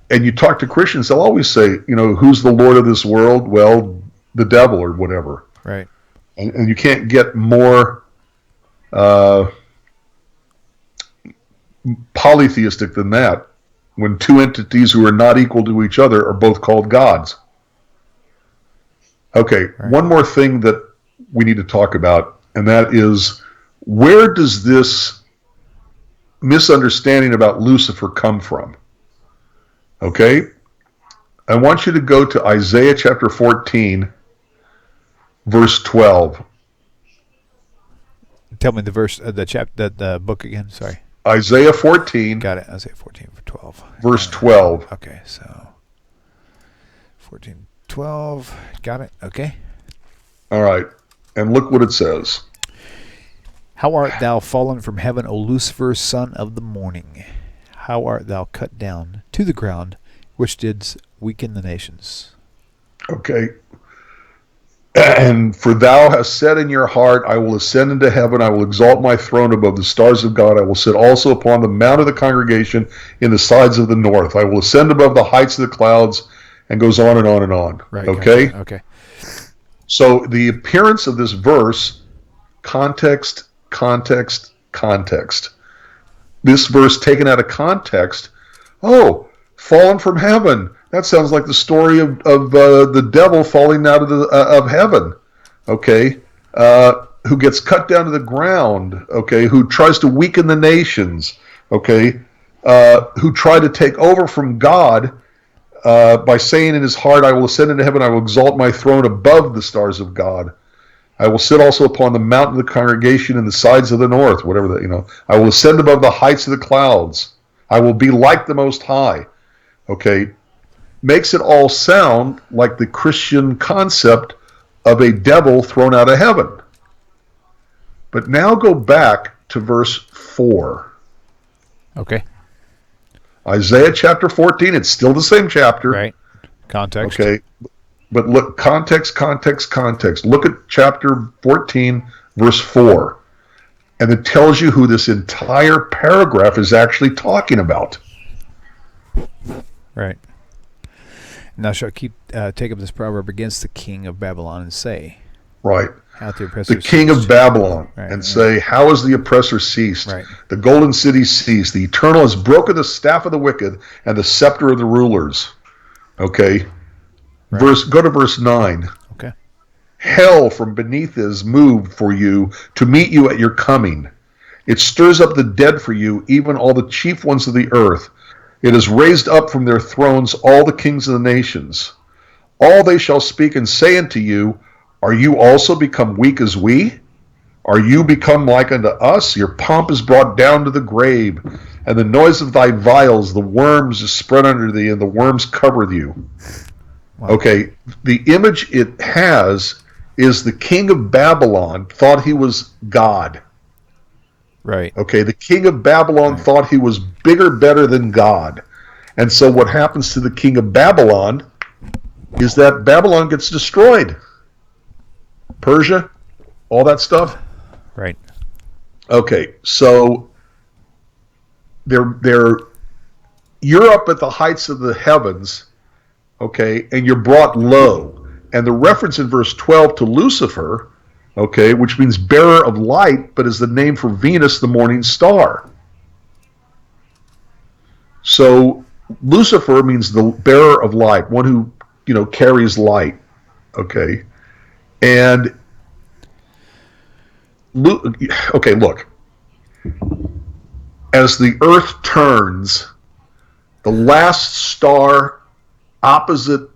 And you talk to Christians, they'll always say, who's the Lord of this world? Well, the devil or whatever. Right. And you can't get more polytheistic than that when two entities who are not equal to each other are both called gods. Okay, right. One more thing that we need to talk about, and that is, where does this misunderstanding about Lucifer come from? Okay, I want you to go to Isaiah chapter 14, verse 12. Tell me the verse, the book again. Sorry. Isaiah 14. Got it. Isaiah 14, 12. Verse 12. Okay, so 14:12. Got it. Okay. All right, and look what it says. How art thou fallen from heaven, O Lucifer, son of the morning? How art thou cut down to the ground, which didst weaken the nations? Okay. And for thou hast said in your heart, I will ascend into heaven, I will exalt my throne above the stars of God, I will sit also upon the mount of the congregation in the sides of the north, I will ascend above the heights of the clouds, and goes on and on and on. Right. Okay? Okay. So the appearance of this verse, context. This verse taken out of context, fallen from heaven. That sounds like the story of the devil falling out of heaven. Okay, who gets cut down to the ground. Okay, who tries to weaken the nations. Okay, who try to take over from God by saying in his heart, "I will ascend into heaven. I will exalt my throne above the stars of God. I will sit also upon the mountain of the congregation in the sides of the north," whatever that, I will ascend above the heights of the clouds. I will be like the Most High. Okay. Makes it all sound like the Christian concept of a devil thrown out of heaven. But now go back to verse 4. Okay. Isaiah chapter 14, it's still the same chapter. Right. Context. Okay. But look, context. Look at chapter 14, verse 4. And it tells you who this entire paragraph is actually talking about. Right. Now shall keep take up this proverb against the king of Babylon and say, Right. hath the oppressor The king ceased? of Babylon, Right, and say, how has the oppressor ceased? Right. The golden city ceased. The eternal has broken the staff of the wicked and the scepter of the rulers. Okay. Right. Go to verse 9. Okay. Hell from beneath is moved for you to meet you at your coming. It stirs up the dead for you, even all the chief ones of the earth. It has raised up from their thrones all the kings of the nations. All they shall speak and say unto you, are you also become weak as we? Are you become like unto us? Your pomp is brought down to the grave, and the noise of thy vials, the worms is spread under thee, and the worms cover you. Wow. Okay, the image it has is the king of Babylon thought he was God. Right. Okay, the king of Babylon thought he was bigger, better than God. And so what happens to the king of Babylon is that Babylon gets destroyed. Persia, all that stuff. Right. Okay, so you're up at the heights of the heavens, okay, and you're brought low. And the reference in verse 12 to Lucifer, okay, which means bearer of light, but is the name for Venus, the morning star. So Lucifer means the bearer of light, one who, carries light, okay? And, look, as the earth turns, the last star opposite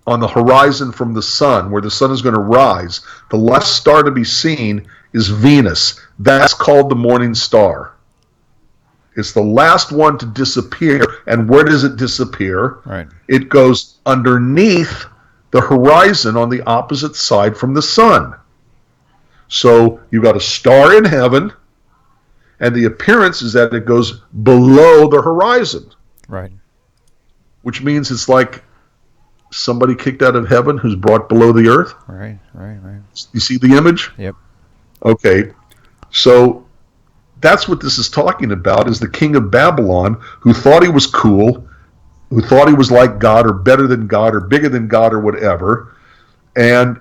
on the horizon from the sun, where the sun is going to rise, the last star to be seen is Venus. That's called the morning star. It's the last one to disappear. And where does it disappear? Right. It goes underneath the horizon on the opposite side from the sun. So you've got a star in heaven, and the appearance is that it goes below the horizon. Right. Which means it's like somebody kicked out of heaven who's brought below the earth. Right. You see the image? Yep. Okay. So that's what this is talking about, is the king of Babylon who thought he was cool, who thought he was like God or better than God or bigger than God or whatever, and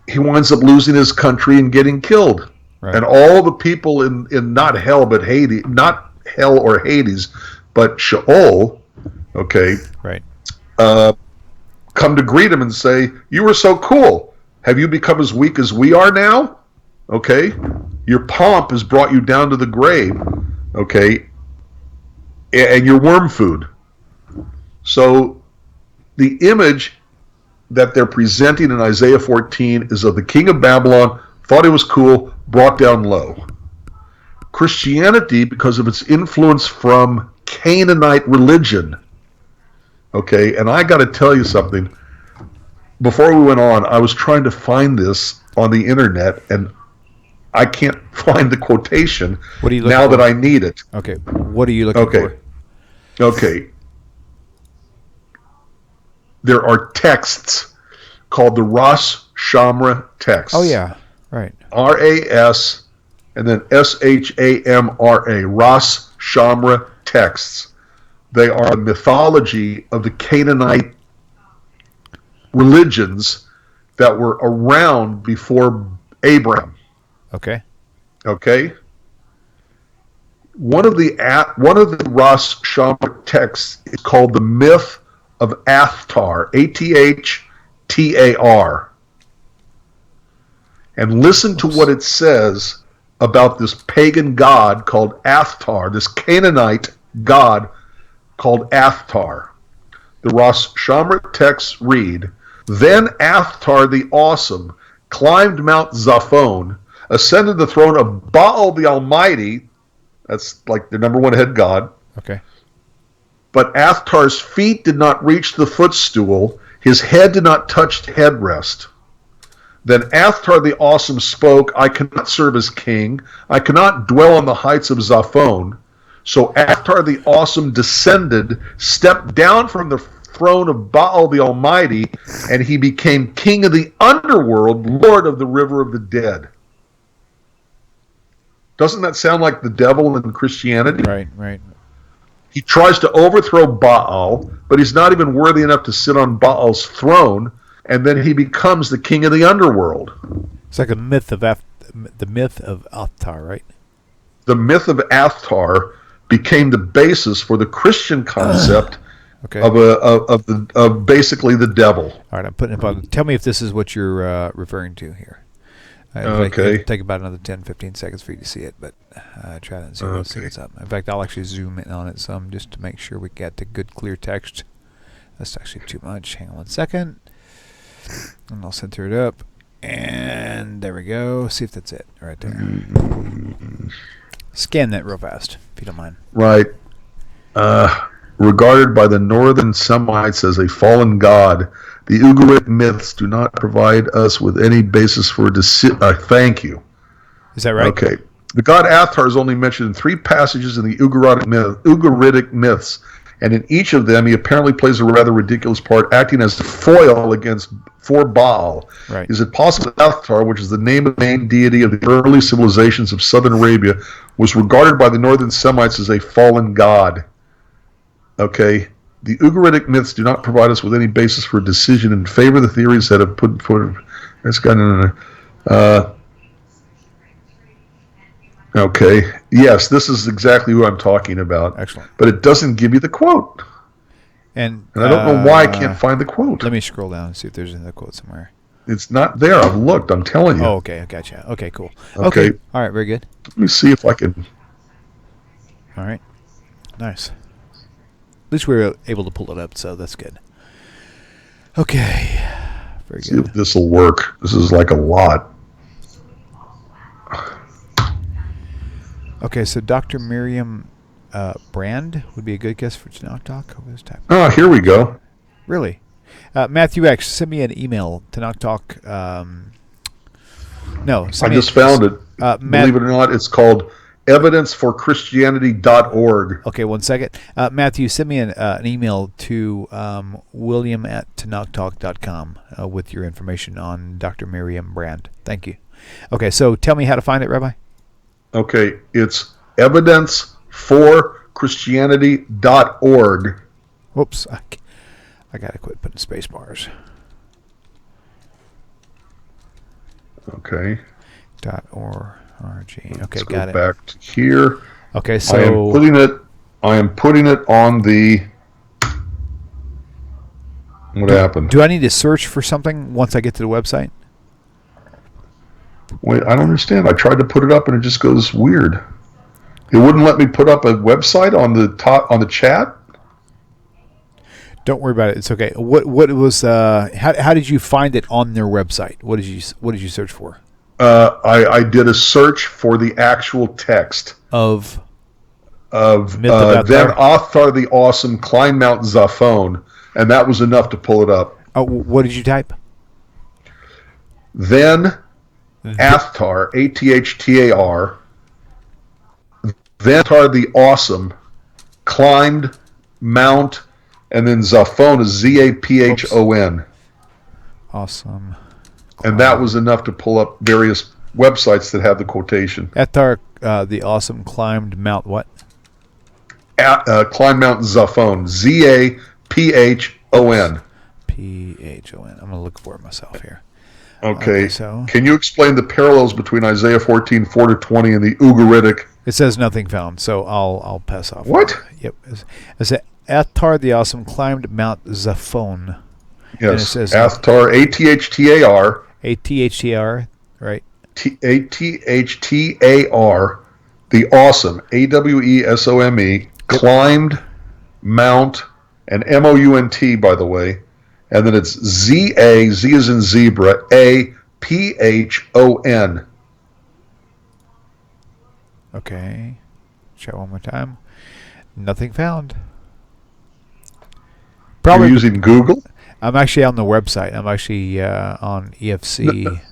he winds up losing his country and getting killed. Right. And all the people in not hell but Hades, not hell or Hades, but Sheol, okay, right, come to greet him and say, you were so cool. Have you become as weak as we are now? Okay, your pomp has brought you down to the grave, okay, and you're worm food. So the image that they're presenting in Isaiah 14 is of the king of Babylon, thought he was cool, brought down low. Christianity, because of its influence from Canaanite religion, okay, and I got to tell you something. Before we went on, I was trying to find this on the internet, and I can't find the quotation now that I need it. Okay, what are you looking for? Okay. There are texts called the Ras Shamra texts. Oh, yeah, right. R-A-S and then S-H-A-M-R-A, Ras Shamra texts. They are the mythology of the Canaanite religions that were around before Abraham. Okay. Okay. One of the Ras Shamra texts is called the myth of Athtar, A-T-H-T-A-R. And listen to what it says about this pagan god called Athtar, this Canaanite god called Athtar. The Ras Shamra texts read, then Athtar the Awesome climbed Mount Zaphon, ascended the throne of Baal the Almighty, that's like the number one head god. Okay. But Athtar's feet did not reach the footstool, his head did not touch the headrest. Then Athtar the Awesome spoke, I cannot serve as king. I cannot dwell on the heights of Zaphon. So Athtar the Awesome descended, stepped down from the throne of Baal the Almighty, and he became king of the underworld, lord of the river of the dead. Doesn't that sound like the devil in Christianity? Right. He tries to overthrow Baal, but he's not even worthy enough to sit on Baal's throne, and then he becomes the king of the underworld. It's like a myth of the myth of Athtar, right? The myth of Athtar became the basis for the Christian concept of basically the devil. All right, I'm putting it on. Tell me if this is what you're referring to here. Okay. It'll take about another 10-15 seconds for you to see it, but try that and see what's up. In fact, I'll actually zoom in on it some just to make sure we get the good clear text. That's actually too much. Hang on 1 second. And I'll center it up. And there we go. See if that's it right there. Scan that real fast, if you don't mind. Right. Regarded by the northern Semites as a fallen god, the Ugaritic myths do not provide us with any basis for thank you. Is that right? Okay. The god Athar is only mentioned in 3 passages in the Ugaritic myths, and in each of them he apparently plays a rather ridiculous part, acting as a foil for Baal. Right. Is it possible that Athar, which is the name of the main deity of the early civilizations of southern Arabia, was regarded by the northern Semites as a fallen god? Okay. The Ugaritic myths do not provide us with any basis for a decision in favor of the theories that have put that's got okay. Yes, this is exactly who I'm talking about. Excellent. But it doesn't give you the quote. And I don't know why I can't find the quote. Let me scroll down and see if there's another quote somewhere. It's not there. I've looked. I'm telling you. Oh, okay. I gotcha. Okay, cool. Okay. All right, very good. Let me see if I can. All right. Nice. At least we were able to pull it up, so that's good. Okay. Very See good. if this will work. This is like a lot. Okay, so Dr. Miriam Brand would be a good guess for Tanakh Talk. Oh, here we go. Really? Matthew X, send me an email, Tanakh Talk. No, I just found it. Believe it or not, it's called evidenceforchristianity.org. Okay, 1 second. Matthew, send me an email to william@tanakhtalk.com with your information on Dr. Miriam Brand. Thank you. Okay, so tell me how to find it, Rabbi. Okay, it's evidenceforchristianity.org. Whoops, I got to quit putting space bars. Okay. .org. Okay, Let's got it. Go back to here. Okay, so I am putting it on the. What happened? Do I need to search for something once I get to the website? Wait, I don't understand. I tried to put it up and it just goes weird. It wouldn't let me put up a website on the chat. Don't worry about it. It's okay. What was how did you find it on their website? What did you search for? I did a search for the actual text of then Athar the Awesome climbed Mount Zaphon, and that was enough to pull it up. Oh, what did you type? Then Athar, Athtar, then Athar the Awesome climbed Mount, and then Zaphon is Zaphon. Awesome. And that was enough to pull up various websites that have the quotation. Athar the Awesome climbed Mount what? Climbed Mount Zaphon. Zaphon. Phon. I'm going to look for it myself here. Okay. So can you explain the parallels between Isaiah 14, 4-20 and the Ugaritic? It says nothing found, so I'll pass off. What? Yep. It says Athar the Awesome climbed Mount Zaphon. Yes. It says Athtar, Athtar. Athtar, right? Athtar, the Awesome, Awesome, climbed Mount, and Mount, by the way, and then it's Z is in zebra, Aphon. Okay. Try one more time. Nothing found. Probably. You're using Google? I'm actually on the website. I'm actually on EFC.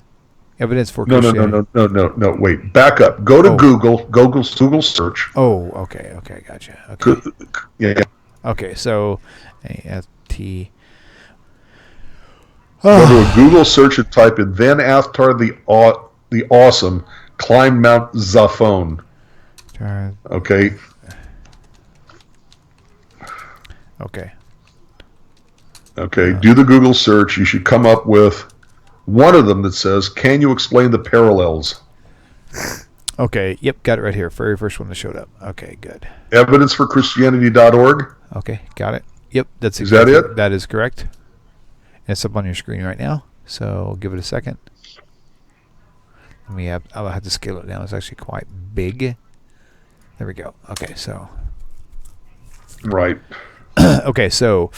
Evidence for No. Wait, back up. Go to Google search. Oh, okay, gotcha. Okay. Yeah. Okay, so AFT. Go to a Google search and type in Then Athtar the Awesome climbed Mount Zaphon. Okay. Okay. Do the Google search. You should come up with one of them that says, "Can you explain the parallels?" Okay. Yep. Got it right here. Very first one that showed up. Okay. Good. Evidenceforchristianity.org. Okay. Got it. Yep. Is that it? That is correct. It's up on your screen right now. So give it a second. I'll have to scale it down. It's actually quite big. There we go. Okay. So. Right. Okay. So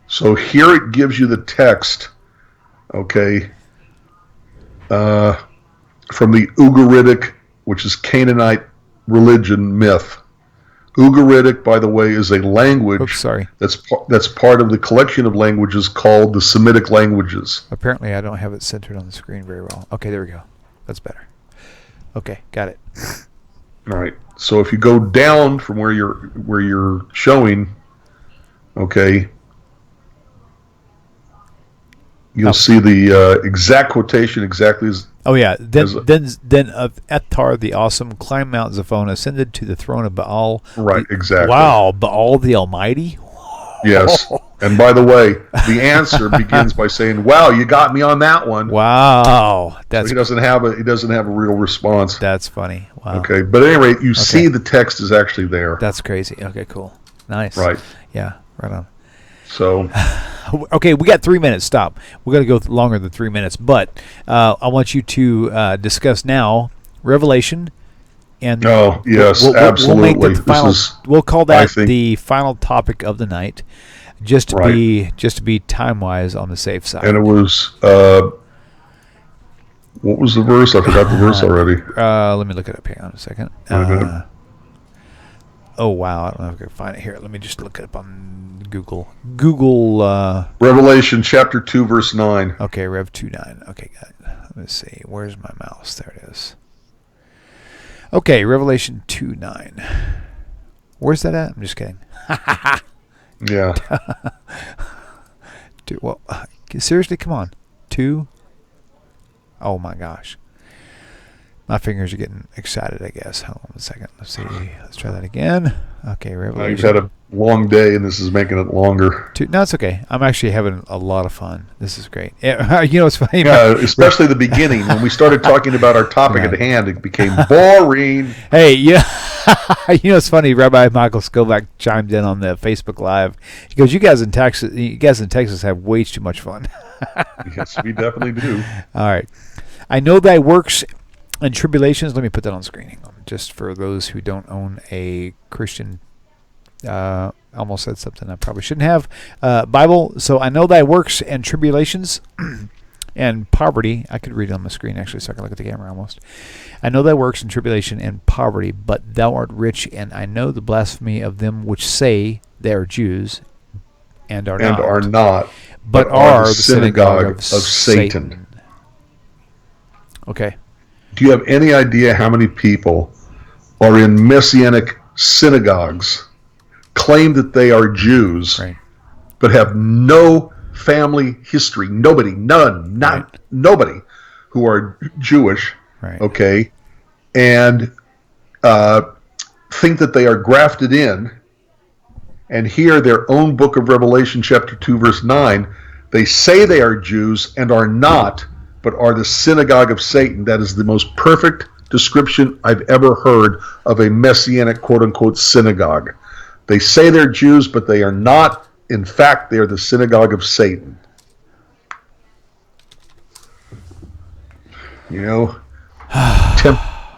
here it gives you the text. Okay. From the Ugaritic, which is Canaanite religion myth. Ugaritic, by the way, is a language that's part of the collection of languages called the Semitic languages. Apparently, I don't have it centered on the screen very well. Okay, there we go. That's better. Okay, got it. All right. So if you go down from where you're showing, okay, you'll see the exact quotation exactly as. Oh yeah. Then of Athar the Awesome climbed Mount Zaphon, ascended to the throne of Baal. Right. Exactly. Wow, Baal the Almighty. Yes. And by the way, the answer begins by saying, "Wow, you got me on that one." Wow. So he doesn't have a real response. That's funny. Wow. Okay, but at any rate, you see the text is actually there. That's crazy. Okay, cool. Nice. Right. Yeah. Right on. So. Okay, we got 3 minutes. Stop. We're going to go longer than 3 minutes, but I want you to discuss now Revelation, and absolutely. We'll call that the final topic of the night, just to be time wise on the safe side. And it was what was the verse? I forgot the verse already. Let me look it up. Hang on a second. Oh wow, I don't know if I can find it here. Let me just look it up on Google. Revelation chapter 2 verse 9. Okay, Rev 2:9. Okay, got it. Let me see. Where's my mouse? There it is. Okay, Revelation 2:9. Where's that at? I'm just kidding. Yeah. Dude, well, seriously, come on. 2. Oh my gosh. My fingers are getting excited, I guess. Hold on a second. Let's see. Let's try that again. Okay, Revelation. You've had a long day, and this is making it longer. No, it's okay. I'm actually having a lot of fun. This is great. It's funny. Yeah, especially the beginning. When we started talking about our topic at hand, it became boring. Hey, it's funny. Rabbi Michael Skobac chimed in on the Facebook Live. He goes, "You guys in Texas have way too much fun." Yes, we definitely do. All right. I know thy works and tribulations. Let me put that on screen. Hang on. Just for those who don't own a Christian, almost said something I probably shouldn't have, Bible. So I know thy works and tribulations and poverty. I could read it on my screen actually, so I can look at the camera almost. I know thy works and tribulation and poverty, but thou art rich, and I know the blasphemy of them which say they are Jews and are not, but are the synagogue of Satan. Okay. Do you have any idea how many people are in Messianic synagogues, claim that they are Jews, but have no family history? Nobody who are Jewish, okay, and think that they are grafted in, and hear their own book of Revelation chapter 2 verse 9, they say they are Jews and are not, but are the synagogue of Satan. That is the most perfect description I've ever heard of a Messianic quote-unquote synagogue. They say they're Jews, but they are not. In fact, they are the synagogue of Satan.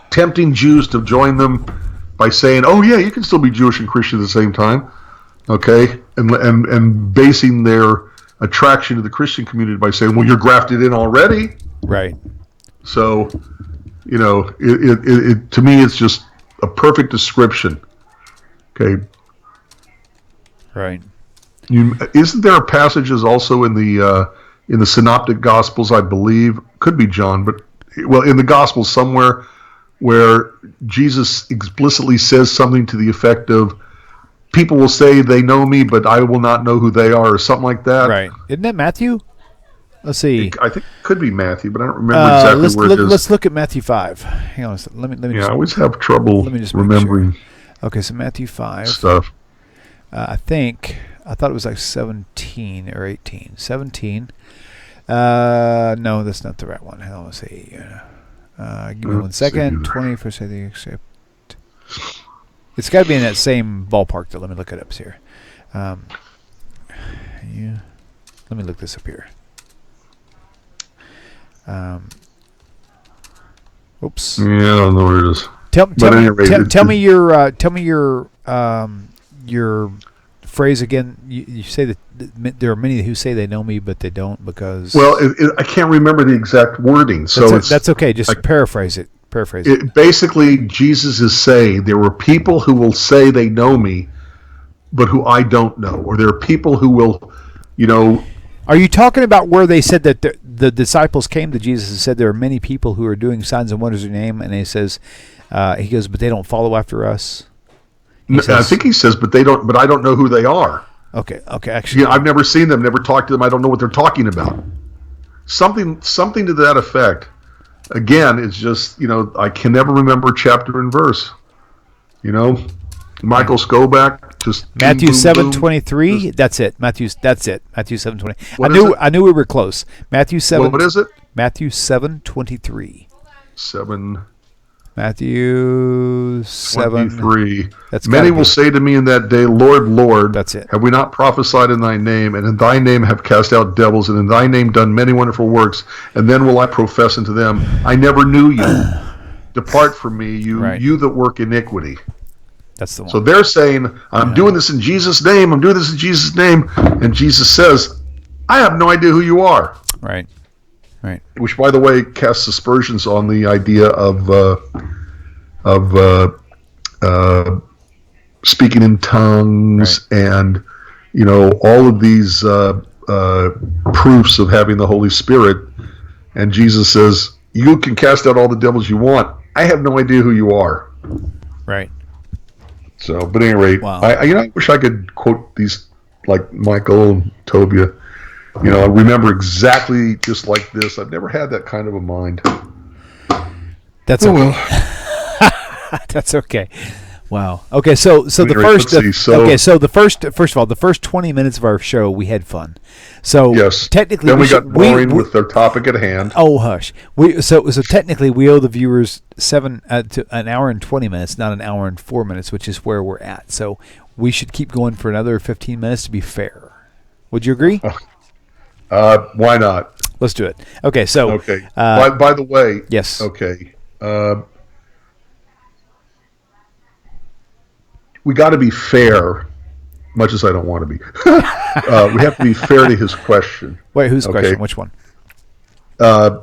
Tempting Jews to join them by saying, "Oh yeah, you can still be Jewish and Christian at the same time," okay, and basing their attraction to the Christian community by saying, "Well, you're grafted in already." Right. So, it to me, it's just a perfect description. Okay. Right. Isn't there passages also in the in the Synoptic Gospels, I believe, could be John, but well, in the Gospels somewhere where Jesus explicitly says something to the effect of, people will say they know me, but I will not know who they are, or something like that. Right. Isn't that Matthew? Let's see. I think it could be Matthew, but I don't remember exactly where it is. Let's look at Matthew 5. Hang on a second. Let me I always have trouble remembering. Sure. Okay, so Matthew 5. Stuff. I thought it was like 17 or 18. 17. No, that's not the right one. Hang on, let's see. Give me 1 second. 21st, I think, except. It's got to be in that same ballpark, though. Let me look it up here. Let me look this up here. Oops. Yeah, I don't know where it is. Tell me your phrase again. You say that there are many who say they know me, but they don't because. Well, I can't remember the exact wording, so that's okay. Just paraphrase it. Basically, Jesus is saying there were people who will say they know me, but who I don't know, or there are people who will, Are you talking about where they said that the disciples came to Jesus and said there are many people who are doing signs and wonders in your name, and he says, he goes, but they don't follow after us. I think he says, but they don't. But I don't know who they are. Okay. Actually, I've never seen them, never talked to them. I don't know what they're talking about. Something to that effect. Again, it's just I can never remember chapter and verse. Michael Skobac just Matthew 7:23. That's it. Matthew 7:20. I knew we were close. Matthew 7. What is it? Matthew 7:23. 7. Matthew 7:23. That's many will say to me in that day, Lord, Lord, that's it. Have we not prophesied in thy name, and in thy name have cast out devils, and in thy name done many wonderful works? And then will I profess unto them, I never knew you. Depart from me, you that work iniquity. That's the one. So they're saying, I'm doing this in Jesus' name. I'm doing this in Jesus' name. And Jesus says, I have no idea who you are. Right. Which, by the way, casts aspersions on the idea of speaking in tongues and, all of these proofs of having the Holy Spirit. And Jesus says, you can cast out all the devils you want. I have no idea who you are. Right. So, but at any rate, wow. I wish I could quote these like Michael and Tovia. I remember exactly just like this. I've never had that kind of a mind. That's okay. Well. That's okay. Wow. Okay, so the first 20 minutes of our show we had fun. So yes. Technically, then we got boring with their topic at hand. Oh hush. So technically we owe the viewers to an hour and 20 minutes, not an hour and 4 minutes, which is where we're at. So we should keep going for another 15 minutes to be fair. Would you agree? Why not? Let's do it. Okay. So okay. By the way. Yes. Okay. We got to be fair, much as I don't want to be. We have to be fair to his question. Wait, whose question? Which one? I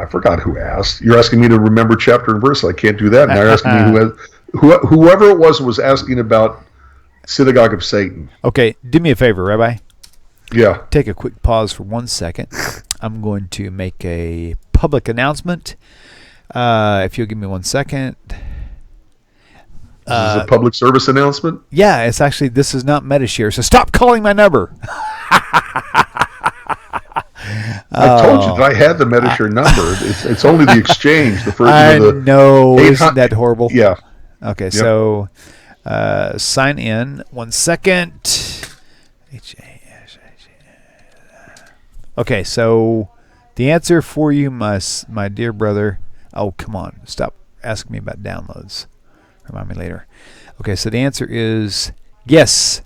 forgot who asked. You're asking me to remember chapter and verse. I can't do that. Now you're asking me whoever it was asking about Synagogue of Satan. Okay, do me a favor, Rabbi. Yeah. Take a quick pause for 1 second. I'm going to make a public announcement. If you'll give me 1 second. This is a public service announcement? Yeah, this is not MetaShare, so stop calling my number. I told you that I had the MetaShare number. It's only the exchange. The first. I know. Isn't that horrible? Yeah. Okay, so sign in. 1 second. Okay, so the answer for you, my dear brother. Oh, come on. Stop asking me about downloads. Remind me later. Okay, so the answer is yes.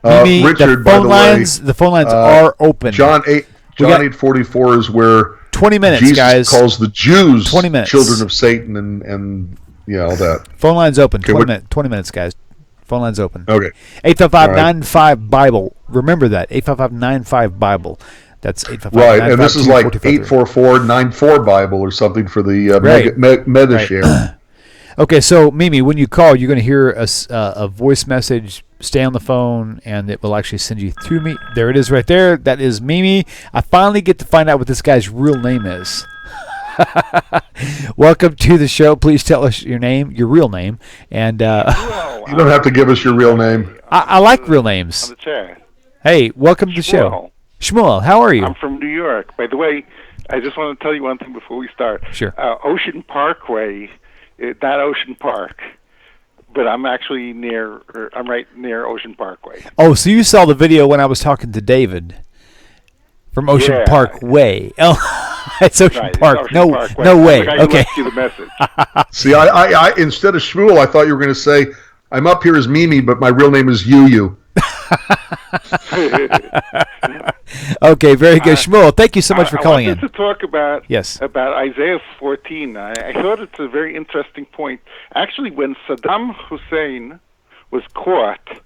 Richard, the phone lines are open. John 8:44 is where 20 minutes, Jesus guys. calls the Jews 20 minutes. children of Satan and all that. Phone lines open. 20 minutes, guys. Phone lines open. Okay. 855-95-BIBLE. Remember that. 855-95-BIBLE. That's 855-95-BIBLE. Right, and this is like 844-94-BIBLE or something for the MetaShare. Okay, so Mimi, when you call, you're going to hear a voice message stay on the phone, and it will actually send you through me. There it is right there. That is Mimi. I finally get to find out what this guy's real name is. Welcome to the show. Please tell us your name, your real name. And you don't have to give us your real name. I like real names. On the chat. Hey, welcome to the show. Shmuel, how are you? I'm from New York. By the way, I just want to tell you one thing before we start. Sure. Ocean Parkway, not Ocean Park, but I'm actually I'm right near Ocean Parkway. Oh, so you saw the video when I was talking to David from Ocean Parkway. Oh, it's Ocean Park. It's Ocean Parkway. No way. I Okay. left you the message. See, I instead of Shmuel, I thought you were going to say, I'm up here as Mimi, but my real name is Yu. Okay, very good. Shmuel, thank you so much for calling in. I wanted to talk about Yes. about Isaiah 14. I thought it's a very interesting point. Actually, when Saddam Hussein was caught,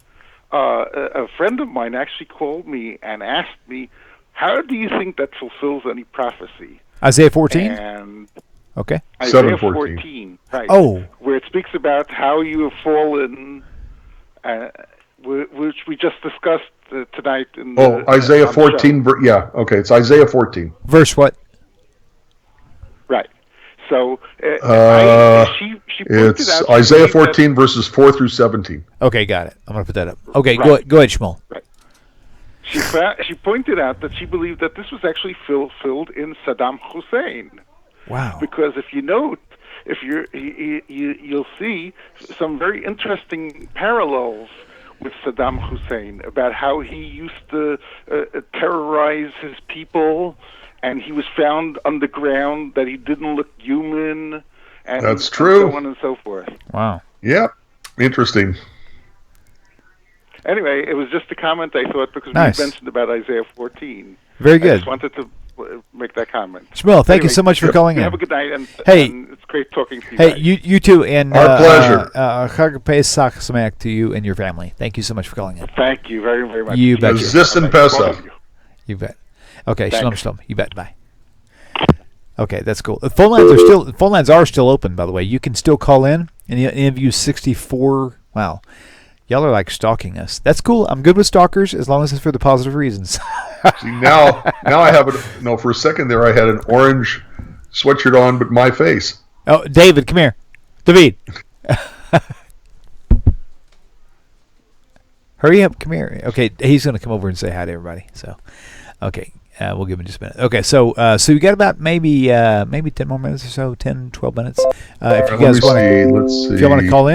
a friend of mine actually called me and asked me, how do you think that fulfills any prophecy? Isaiah 14? And okay. Isaiah 14, right. Oh. Where it speaks about how you have fallen, which we just discussed tonight. Isaiah 14. Yeah, okay. It's Isaiah 14. Verse what? Right. So she pointed it's out Isaiah 14, verses 4 through 17. Okay, got it. I'm going to put that up. Okay, Right. go ahead, Shmuel. Right. She pointed out that she believed that this was actually fulfilled in Saddam Hussein. Wow. Because if you note, you'll see some very interesting parallels with Saddam Hussein about how he used to terrorize his people, and he was found underground, that he didn't look human, and that's true, and so on and so forth. Wow. Yep. Interesting. Anyway, it was just a comment I thought, because Nice. we mentioned about Isaiah 14. Very good. I just wanted to make that comment. Shmuel, thank you so much for calling in. Have a good night, and it's great talking to you. Hey, guys. you too, and our pleasure. Chag Pesach Sameach to you and your family. Thank you so much for calling in. Thank you very, very much. You bet. Resistant Pesach. You bet. Okay, Thanks. shalom. You bet. Bye. Okay, that's cool. The phone lines are still open, by the way. You can still call in. And interview 64. Wow. Y'all are like stalking us. That's cool. I'm good with stalkers as long as it's for the positive reasons. See, now I have it. No, for a second there I had an orange sweatshirt on, but my face. Oh, David, come here. David. Hurry up. Come here. Okay, he's going to come over and say hi to everybody. So, okay. We'll give him just a minute. Okay, so we got about maybe 10 more minutes or so, 10, 12 minutes. If you guys want to, if you want to call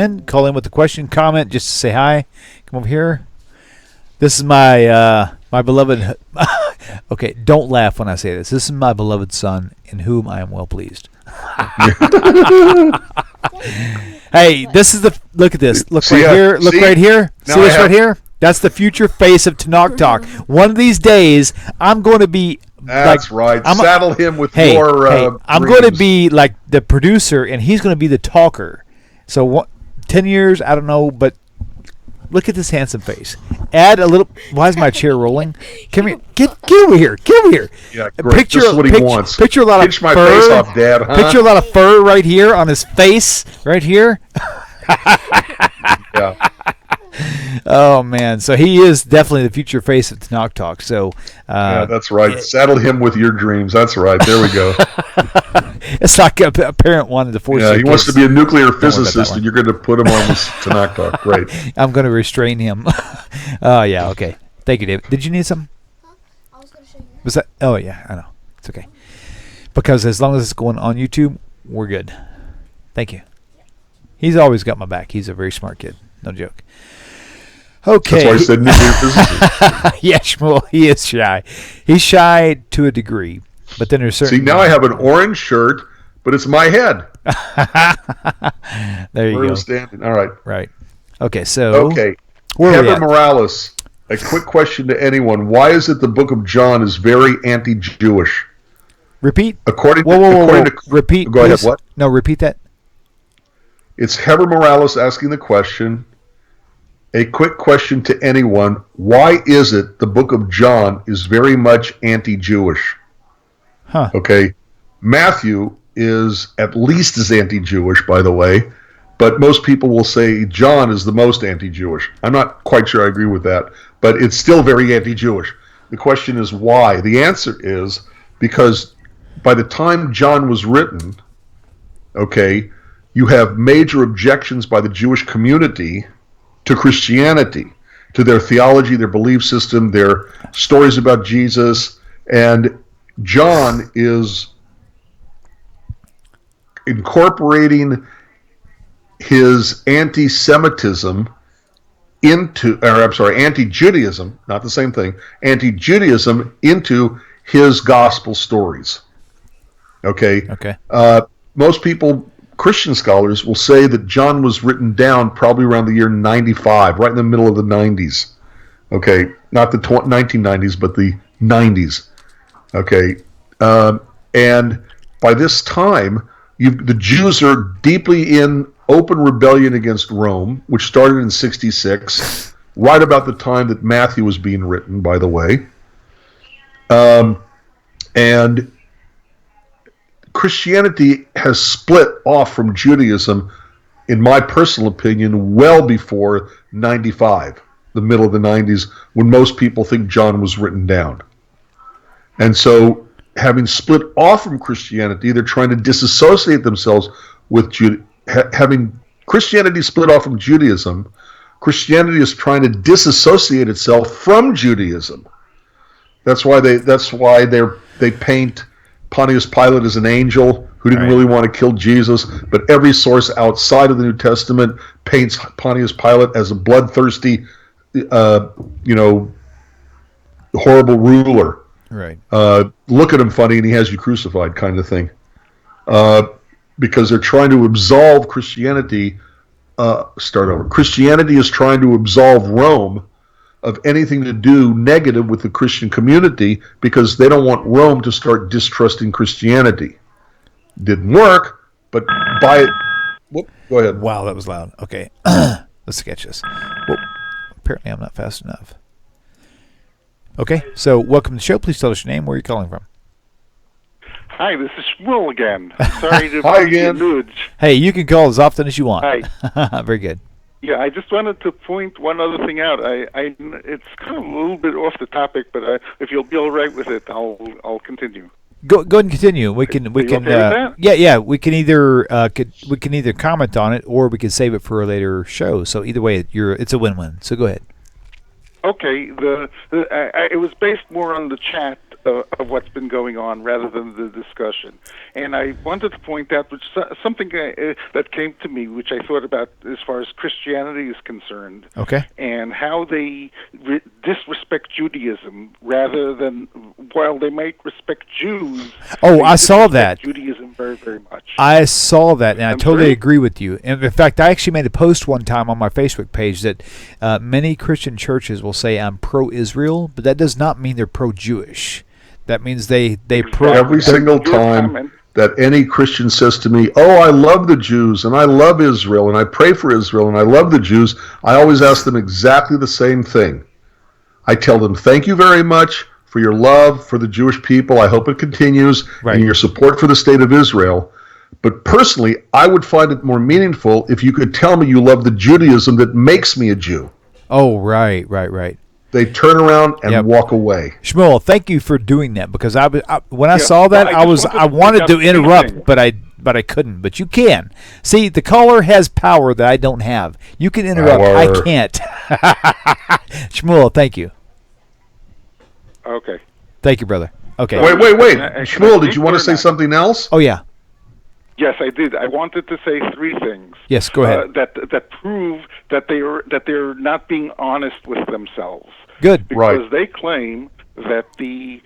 in with a question, comment, just to say hi. Come over here. This is my my beloved. Okay, don't laugh when I say this. This is my beloved son, in whom I am well pleased. Hey, this is the look at this. Look right here. Look right here. See this right here? That's the future face of TORAH Talk. One of these days, I'm going to be. That's right. Saddle him with your. I'm going to be like the producer, and he's going to be the talker. So, 10 years, I don't know, but look at this handsome face. Add a little. Why is my chair rolling? Come here. Get over here. Get over here. Yeah, great. This is what he wants. Picture a lot Pinch of my fur. Face off, Dad. Huh? Picture a lot of fur right here on his face, right here. Yeah. Oh man, so he is definitely the future face of TORAH Talk. So yeah, that's right. Saddle him with your dreams. That's right. There we go. It's like a parent wanted to force. Yeah, he wants to be a nuclear Don't physicist, and you're going to put him on this TORAH Talk. Great. I'm going to restrain him. Oh yeah, okay. Thank you, David. Did you need something? I was going to show you. Was that? Oh yeah, I know. It's okay. Because as long as it's going on YouTube, we're good. Thank you. He's always got my back. He's a very smart kid. No joke. Okay. That's why I said nuclear physicist. Yeah, Shmuel, he is shy. He's shy to a degree, but then there's certain. See, now I have an orange shirt, but it's my head. There you go. Standing. All right. Right. Okay, so. Okay. Where are we Heather at? Morales, a quick question to anyone. Why is it the book of John is very anti-Jewish? Repeat. According Whoa. to Repeat. Go ahead, please. what? No, repeat that. It's Heather Morales asking the question. A quick question to anyone. Why is it the book of John is very much anti-Jewish? Huh. Okay. Matthew is at least as anti-Jewish, by the way, but most people will say John is the most anti-Jewish. I'm not quite sure I agree with that, but it's still very anti-Jewish. The question is why? The answer is because by the time John was written, okay, you have major objections by the Jewish community to Christianity, to their theology, their belief system, their stories about Jesus, and John is incorporating his anti-Semitism anti-Judaism, not the same thing, anti-Judaism into his gospel stories. Okay? Okay. Most people, Christian scholars, will say that John was written down probably around the year 95, right in the middle of the 90s. Okay? Not the 1990s, but the 90s. Okay? And by this time, the Jews are deeply in open rebellion against Rome, which started in 66, right about the time that Matthew was being written, by the way. And Christianity has split off from Judaism, in my personal opinion, well before 95, the middle of the 90s, when most people think John was written down. And so, having split off from Christianity, they're trying to disassociate themselves with having Christianity split off from Judaism. Christianity is trying to disassociate itself from Judaism. That's why they paint Pontius Pilate as an angel who didn't really want to kill Jesus, but every source outside of the New Testament paints Pontius Pilate as a bloodthirsty, horrible ruler. Right. Look at him funny and he has you crucified, kind of thing. Because they're trying to absolve Christianity. Christianity is trying to absolve Rome of anything to do negative with the Christian community because they don't want Rome to start distrusting Christianity. Didn't work, but go ahead. Wow, that was loud. Okay. Let's sketch this. Well, apparently I'm not fast enough. Okay, so welcome to the show. Please tell us your name. Where are you calling from? Hi, this is Shmuel again. Sorry to Hi be again. nude. Hey, you can call as often as you want. Hi. Very good. Yeah, I just wanted to point one other thing out. It's kind of a little bit off the topic, but if you'll be all right with it, I'll continue. Go ahead and continue. We can okay with that? yeah. We can either comment on it or we can save it for a later show. So either way, it's a win-win. So go ahead. Okay, it was based more on the chat of what's been going on rather than the discussion. And I wanted to point out something that came to me, which I thought about as far as Christianity is concerned. Okay. And how they disrespect Judaism rather than, while they might respect Jews. Oh, I saw that. Judaism very, very much. I saw that, and I totally sorry? agree with you. And in fact, I actually made a post one time on my Facebook page that many Christian churches will say I'm pro-Israel, but that does not mean they're pro-Jewish. That means they every single time that any Christian says to me, "Oh, I love the Jews and I love Israel and I pray for Israel and I love the Jews," I always ask them exactly the same thing. I tell them, "Thank you very much for your love for the Jewish people. I hope it continues, and your support for the state of Israel. But personally, I would find it more meaningful if you could tell me you love the Judaism that makes me a Jew." Oh, right. They turn around and walk away. Shmuel, thank you for doing that because when I saw that, I wanted to interrupt, but I couldn't. But you can. See, the caller has power that I don't have. You can interrupt. I can't. Shmuel, thank you. Okay. Thank you, brother. Okay. Wait. Shmuel, did you want to say something else? Oh, yeah. Yes, I did. I wanted to say three things. Yes, go ahead. That prove that they're not being honest with themselves. Good. Because they claim that they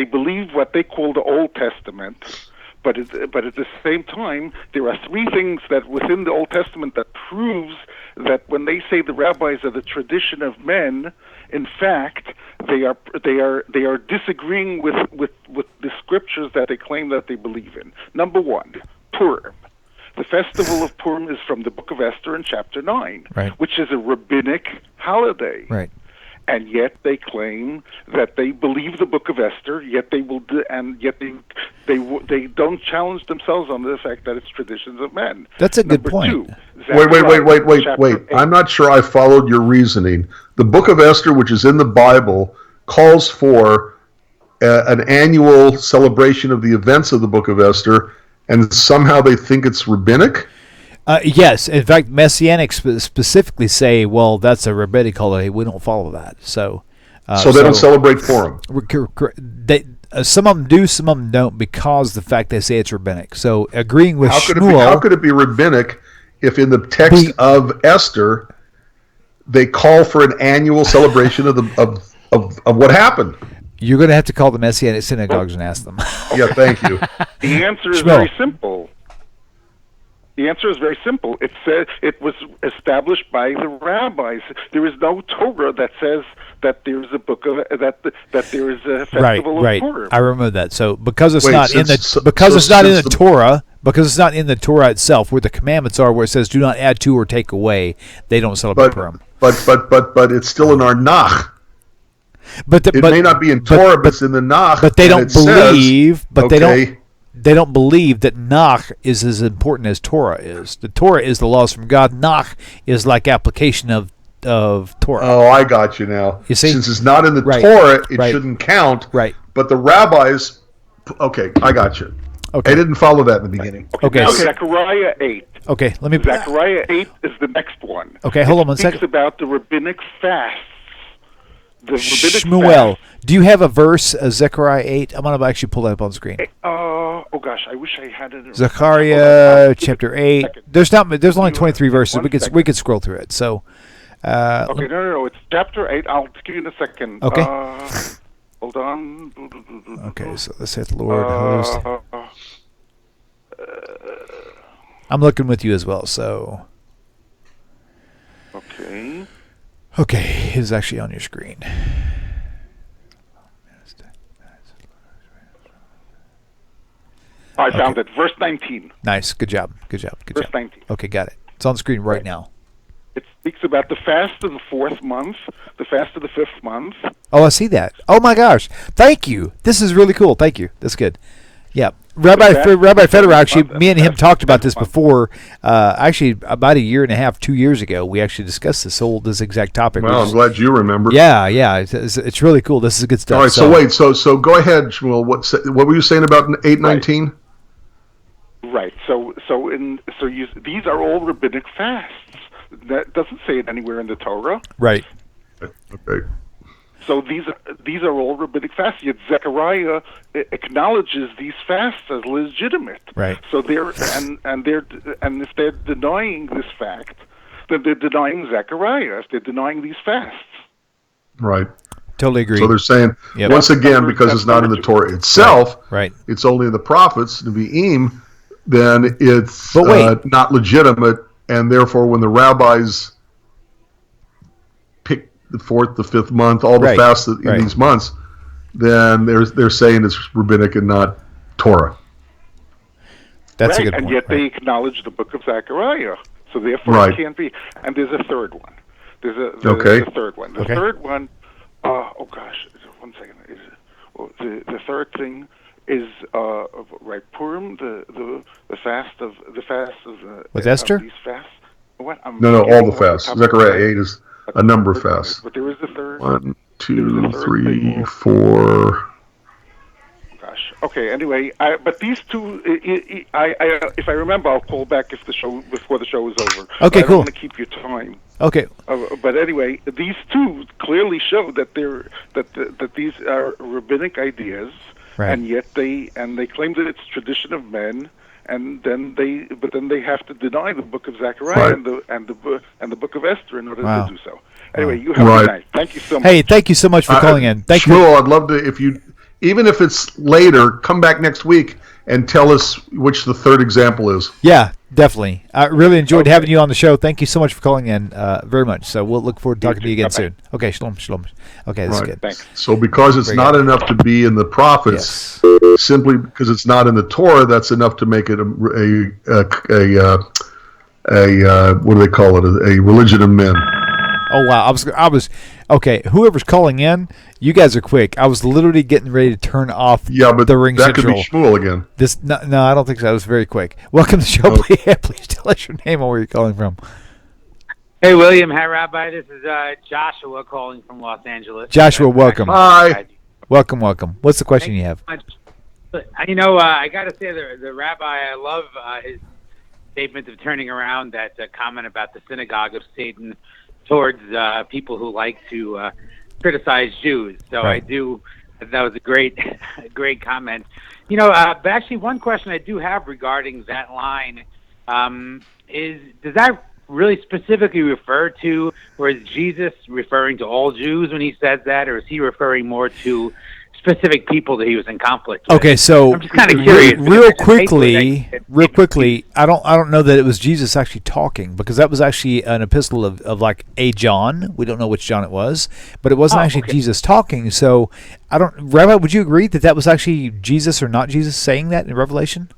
believe what they call the Old Testament, but at the same time there are three things that within the Old Testament that proves that when they say the rabbis are the tradition of men, in fact they are disagreeing with the scriptures that they claim that they believe in. Number one, Purim. The festival of Purim is from the book of Esther in chapter 9, which is a rabbinic holiday. Right. and yet they claim that they believe the Book of Esther. Yet they will, they don't challenge themselves on the fact that it's traditions of men. That's a good point. Two, Wait. I'm not sure I followed your reasoning. The Book of Esther, which is in the Bible, calls for an annual celebration of the events of the Book of Esther, and somehow they think it's rabbinic? Yes. In fact, Messianics specifically say, well, that's a rabbinic holiday. We don't follow that. So they don't celebrate Purim? Some of them do, some of them don't, because the fact they say it's rabbinic. So agreeing with Shmuel... How could it be rabbinic if in the text of Esther they call for an annual celebration of what happened? You're going to have to call the Messianic synagogues and ask them. Yeah, thank you. The answer is very simple. The answer is very simple. It said it was established by the rabbis. There is no Torah that says that there is a book of that there is a festival of Purim. I remember that. So because it's not in the Torah, because it's not in the Torah itself, where the commandments are, where it says do not add to or take away, they don't celebrate Purim. But it's still in our Nach. It may not be in Torah, but it's in the Nach. But they don't believe. They don't believe that Nach is as important as Torah is. The Torah is the laws from God. Nach is like application of Torah. Oh, I got you now. You see? Since it's not in the Torah, it shouldn't count. Right. But the rabbis, okay, I got you. Okay. I didn't follow that in the beginning. Okay. Now, Zechariah 8. Okay, let me... Zechariah 8 is the next one. Okay, hold on one second. It speaks about the rabbinic fasts. Shmuel, do you have a verse, Zechariah 8? I'm going to actually pull that up on the screen. Oh gosh, I wish I had it. Zechariah chapter 8. There's only 23 verses. We could scroll through it. So, okay, no. It's chapter 8. I'll give you in a second. Okay. Hold on. Okay, so let's hit the Lord host. I'm looking with you as well. So. Okay. Okay, it's actually on your screen. I found it. Verse 19. Nice. Good job. Verse 19. Okay, got it. It's on the screen right now. It speaks about the fast of the 4th month, the fast of the 5th month. Oh, I see that. Oh, my gosh. Thank you. This is really cool. Thank you. That's good. Yeah. Rabbi Federow, actually, me and him talked about this before. Actually, about a year and a half, 2 years ago, we actually discussed this exact topic. Well, I'm glad you remember. Yeah. It's really cool. This is good stuff. All right, so go ahead, Shmuel. What were you saying about 8:19? Right. So these are all rabbinic fasts. That doesn't say it anywhere in the Torah. Right. Okay. So these are all rabbinic fasts. Yet Zechariah acknowledges these fasts as legitimate. Right. So if they're denying this fact, then they're denying Zechariah. If they're denying these fasts. Right. Totally agree. So they're saying once again, because it's not in the Torah itself, right. It's only in the prophets, the Nevi'im, then it's not legitimate, and therefore when the rabbis pick the 4th, the 5th month, all the fasts in these months, then they're saying it's rabbinic and not Torah. That's a good point. And yet they acknowledge the book of Zechariah, so therefore it can't be. And there's a third one. There's a third one. The third one. Oh gosh, 1 second. The third thing is Purim, the fast of with Esther. These fasts. What? No, all the fasts. Zechariah 8 is a number of fasts. But there is a third. 1, 2, 3, 4. Gosh. Okay. Anyway, but these two, if I remember, I'll call back before the show is over. Okay, cool. I don't want to keep your time. Okay. But anyway, these two clearly show that that these are rabbinic ideas, and yet they claim that it's tradition of men, and then they have to deny the book of Zechariah and the book of Esther in order to do so. Anyway, you have a good night. Thank you so much. Hey, thank you so much for calling in. Thank you. I'd love to even if it's later, come back next week and tell us which the third example is. Yeah, definitely. I really enjoyed having you on the show. Thank you so much for calling in very much. So we'll look forward to talking to you again soon. Okay, shalom. Okay, that's good. Thanks. So because it's not enough to be in the prophets, simply because it's not in the Torah, that's enough to make it a what do they call it? A religion of men. Oh wow, I was okay. Whoever's calling in, you guys are quick. I was literally getting ready to turn off. Yeah, but the Ring that Central. could be Shmuel again. No, I don't think so. That was very quick. Welcome to the show. Oh. Please tell us your name and where you're calling from. Hey, William. Hi, Rabbi. This is Joshua calling from Los Angeles. Joshua, welcome. Hi. Welcome. What's the question you have? You know, I got to say, the Rabbi, I love his statement of turning around that comment about the synagogue of Satan towards people who like to criticize Jews. So Right. I do. That was a great comment. You know, but actually, one question I do have regarding that line is: does that really specifically refer to, or is Jesus referring to all Jews when he says that, or is he referring more to specific people that he was in conflict with? Okay, so I'm just kind of curious. Real quickly, I don't know that it was Jesus actually talking, because that was actually an epistle of like a John. We don't know which John it was, but it wasn't actually Jesus talking. So Rabbi, would you agree that was actually Jesus or not Jesus saying that in Revelation?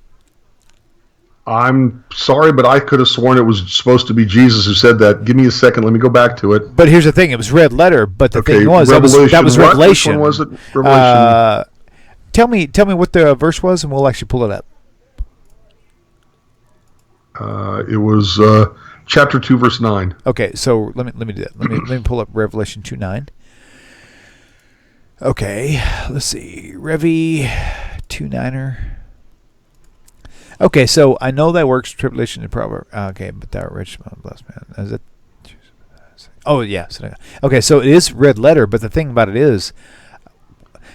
I'm sorry, but I could have sworn it was supposed to be Jesus who said that. Give me a second. Let me go back to it. But here's the thing: it was red letter. But the thing was that was what? Revelation. Which one was it? Revelation. Tell me what the verse was, and we'll actually pull it up. It was chapter 2, verse 9. Okay, so let me do that. Let me pull up Revelation 2:9. Okay, let's see, Revi 2:9. Okay, so I know that works tribulation and proverb. Okay, but thou art rich, blessed man. Is it? Oh yeah. Okay, so it is red letter, but the thing about it is,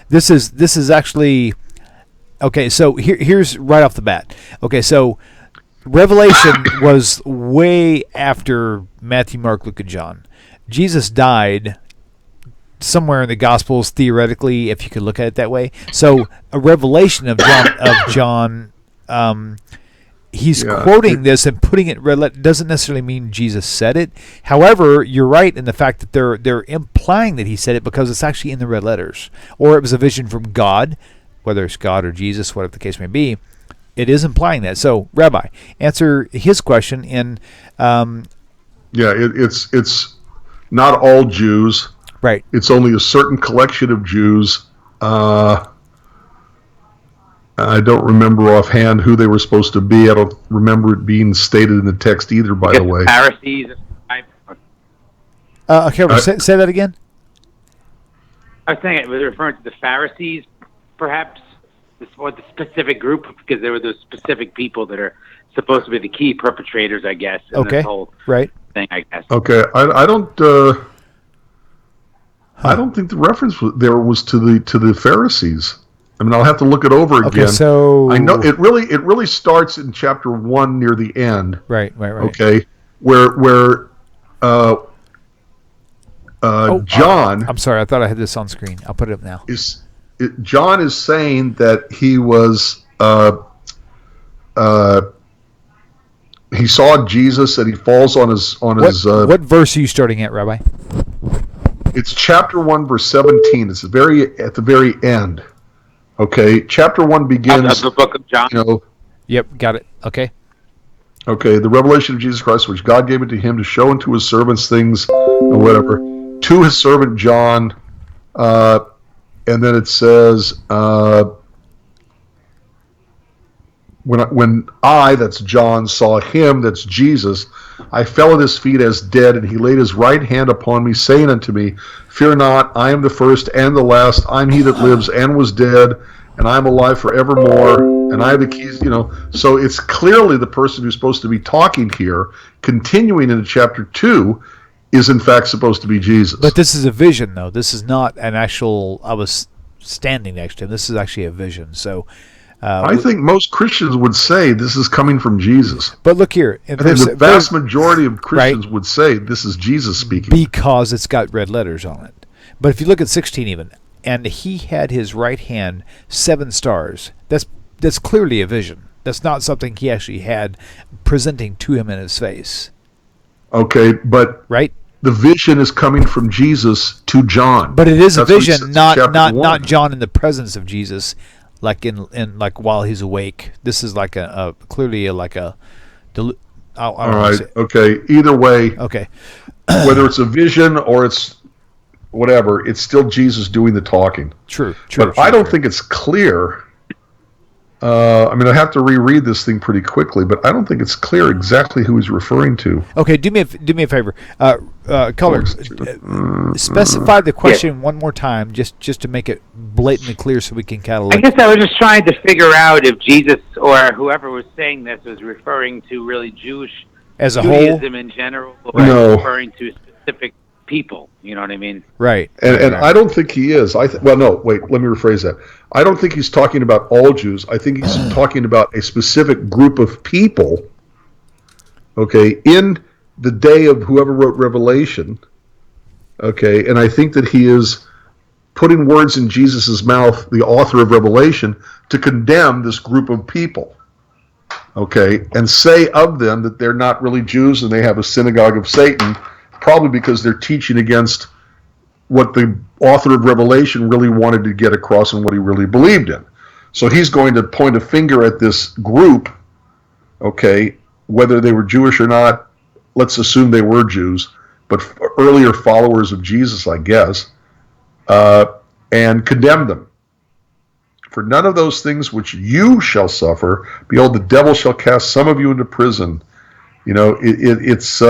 this is actually okay. So here's right off the bat. Okay, so Revelation was way after Matthew, Mark, Luke, and John. Jesus died somewhere in the Gospels, theoretically, if you could look at it that way. So a revelation of John. He's quoting this and putting it red letter. Doesn't necessarily mean Jesus said it. However, you're right in the fact that they're implying that he said it because it's actually in the red letters, or it was a vision from God, whether it's God or Jesus, whatever the case may be. It is implying that. So, Rabbi, answer his question in. It's not all Jews. Right. It's only a certain collection of Jews. I don't remember offhand who they were supposed to be. I don't remember it being stated in the text either, by the way. Pharisees. Okay, say that again. I was saying it was referring to the Pharisees, perhaps, or the specific group, because there were those specific people that are supposed to be the key perpetrators, I guess, in this whole thing, I guess. Okay, I don't think the reference was to the Pharisees. I mean, I'll have to look it over again. Okay, so I know it really starts in chapter 1 near the end. Right. Okay, where John. I'm sorry, I thought I had this on screen. I'll put it up now. John is saying that he was he saw Jesus and he falls on his. What verse are you starting at, Rabbi? It's chapter 1, verse 17. It's at the very end. Okay, chapter 1 begins. The book of John. Yep, got it. Okay. Okay, the revelation of Jesus Christ, which God gave it to him to show unto his servants things, or whatever, to his servant John, and then it says, when I, that's John, saw him, that's Jesus, I fell at his feet as dead, and he laid his right hand upon me, saying unto me, Fear not, I am the first and the last, I'm he that lives and was dead, and I am alive forevermore, and I have the keys, So it's clearly the person who's supposed to be talking here, continuing into chapter 2, is in fact supposed to be Jesus. But this is a vision, though. This is not an actual, I was standing next to him. This is actually a vision, so... I think most Christians would say this is coming from Jesus. But look here. The vast majority of Christians would say this is Jesus speaking. Because it's got red letters on it. But if you look at 16 even, and he had his right hand 7 stars, that's clearly a vision. That's not something he actually had presenting to him in his face. Okay, but right? The vision is coming from Jesus to John. But it is a vision, not John in the presence of Jesus. Like in while he's awake, this is like clearly like a I All don't right. say- Okay. Either way, Okay. whether it's a vision or it's whatever, it's still Jesus doing the talking. True. But I don't think it's clear. I mean, I have to reread this thing pretty quickly, but I don't think it's clear exactly who he's referring to. Okay, do me a favor. Color, specify the question one more time, just to make it blatantly clear, so we can kind of. I guess I was just trying to figure out if Jesus or whoever was saying this was referring to really Jewish as a Judaism whole, in general, or No. referring to specific people. You know what I mean? right? And I don't think he is. Well, no, wait, let me rephrase that. I don't think he's talking about all Jews. I think he's talking about a specific group of people, okay, in the day of whoever wrote Revelation, okay, and I think that he is putting words in Jesus' mouth, the author of Revelation, to condemn this group of people, okay, and say of them that they're not really Jews and they have a synagogue of Satan, probably because they're teaching against what the author of Revelation really wanted to get across and what he really believed in. So he's going to point a finger at this group, okay, whether they were Jewish or not. Let's assume they were Jews, but earlier followers of Jesus, I guess, and condemn them. For none of those things which you shall suffer, behold, the devil shall cast some of you into prison. You know, it's...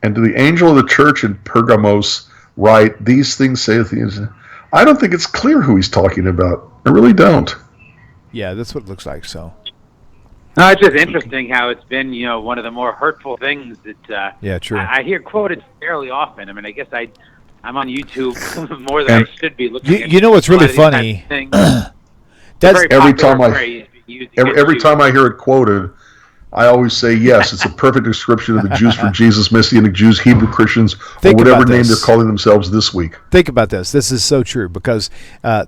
And to the angel of the church in Pergamos write, these things saith he. I don't think it's clear who he's talking about. I really don't. Yeah, that's what it looks like. So. No, it's just interesting how it's been, one of the more hurtful things that Yeah, true. I hear quoted fairly often. I mean, I guess I'm on YouTube more than I should be looking. You know what's really at a lot of these funny? types of things. That's Very every popular time I- phrase being used Every against time I hear it quoted, I always say, yes, it's a perfect description of the Jews for Jesus, Messianic Jews, Hebrew Christians, Think or whatever about name this. they're calling themselves this week. Think about this. This is so true because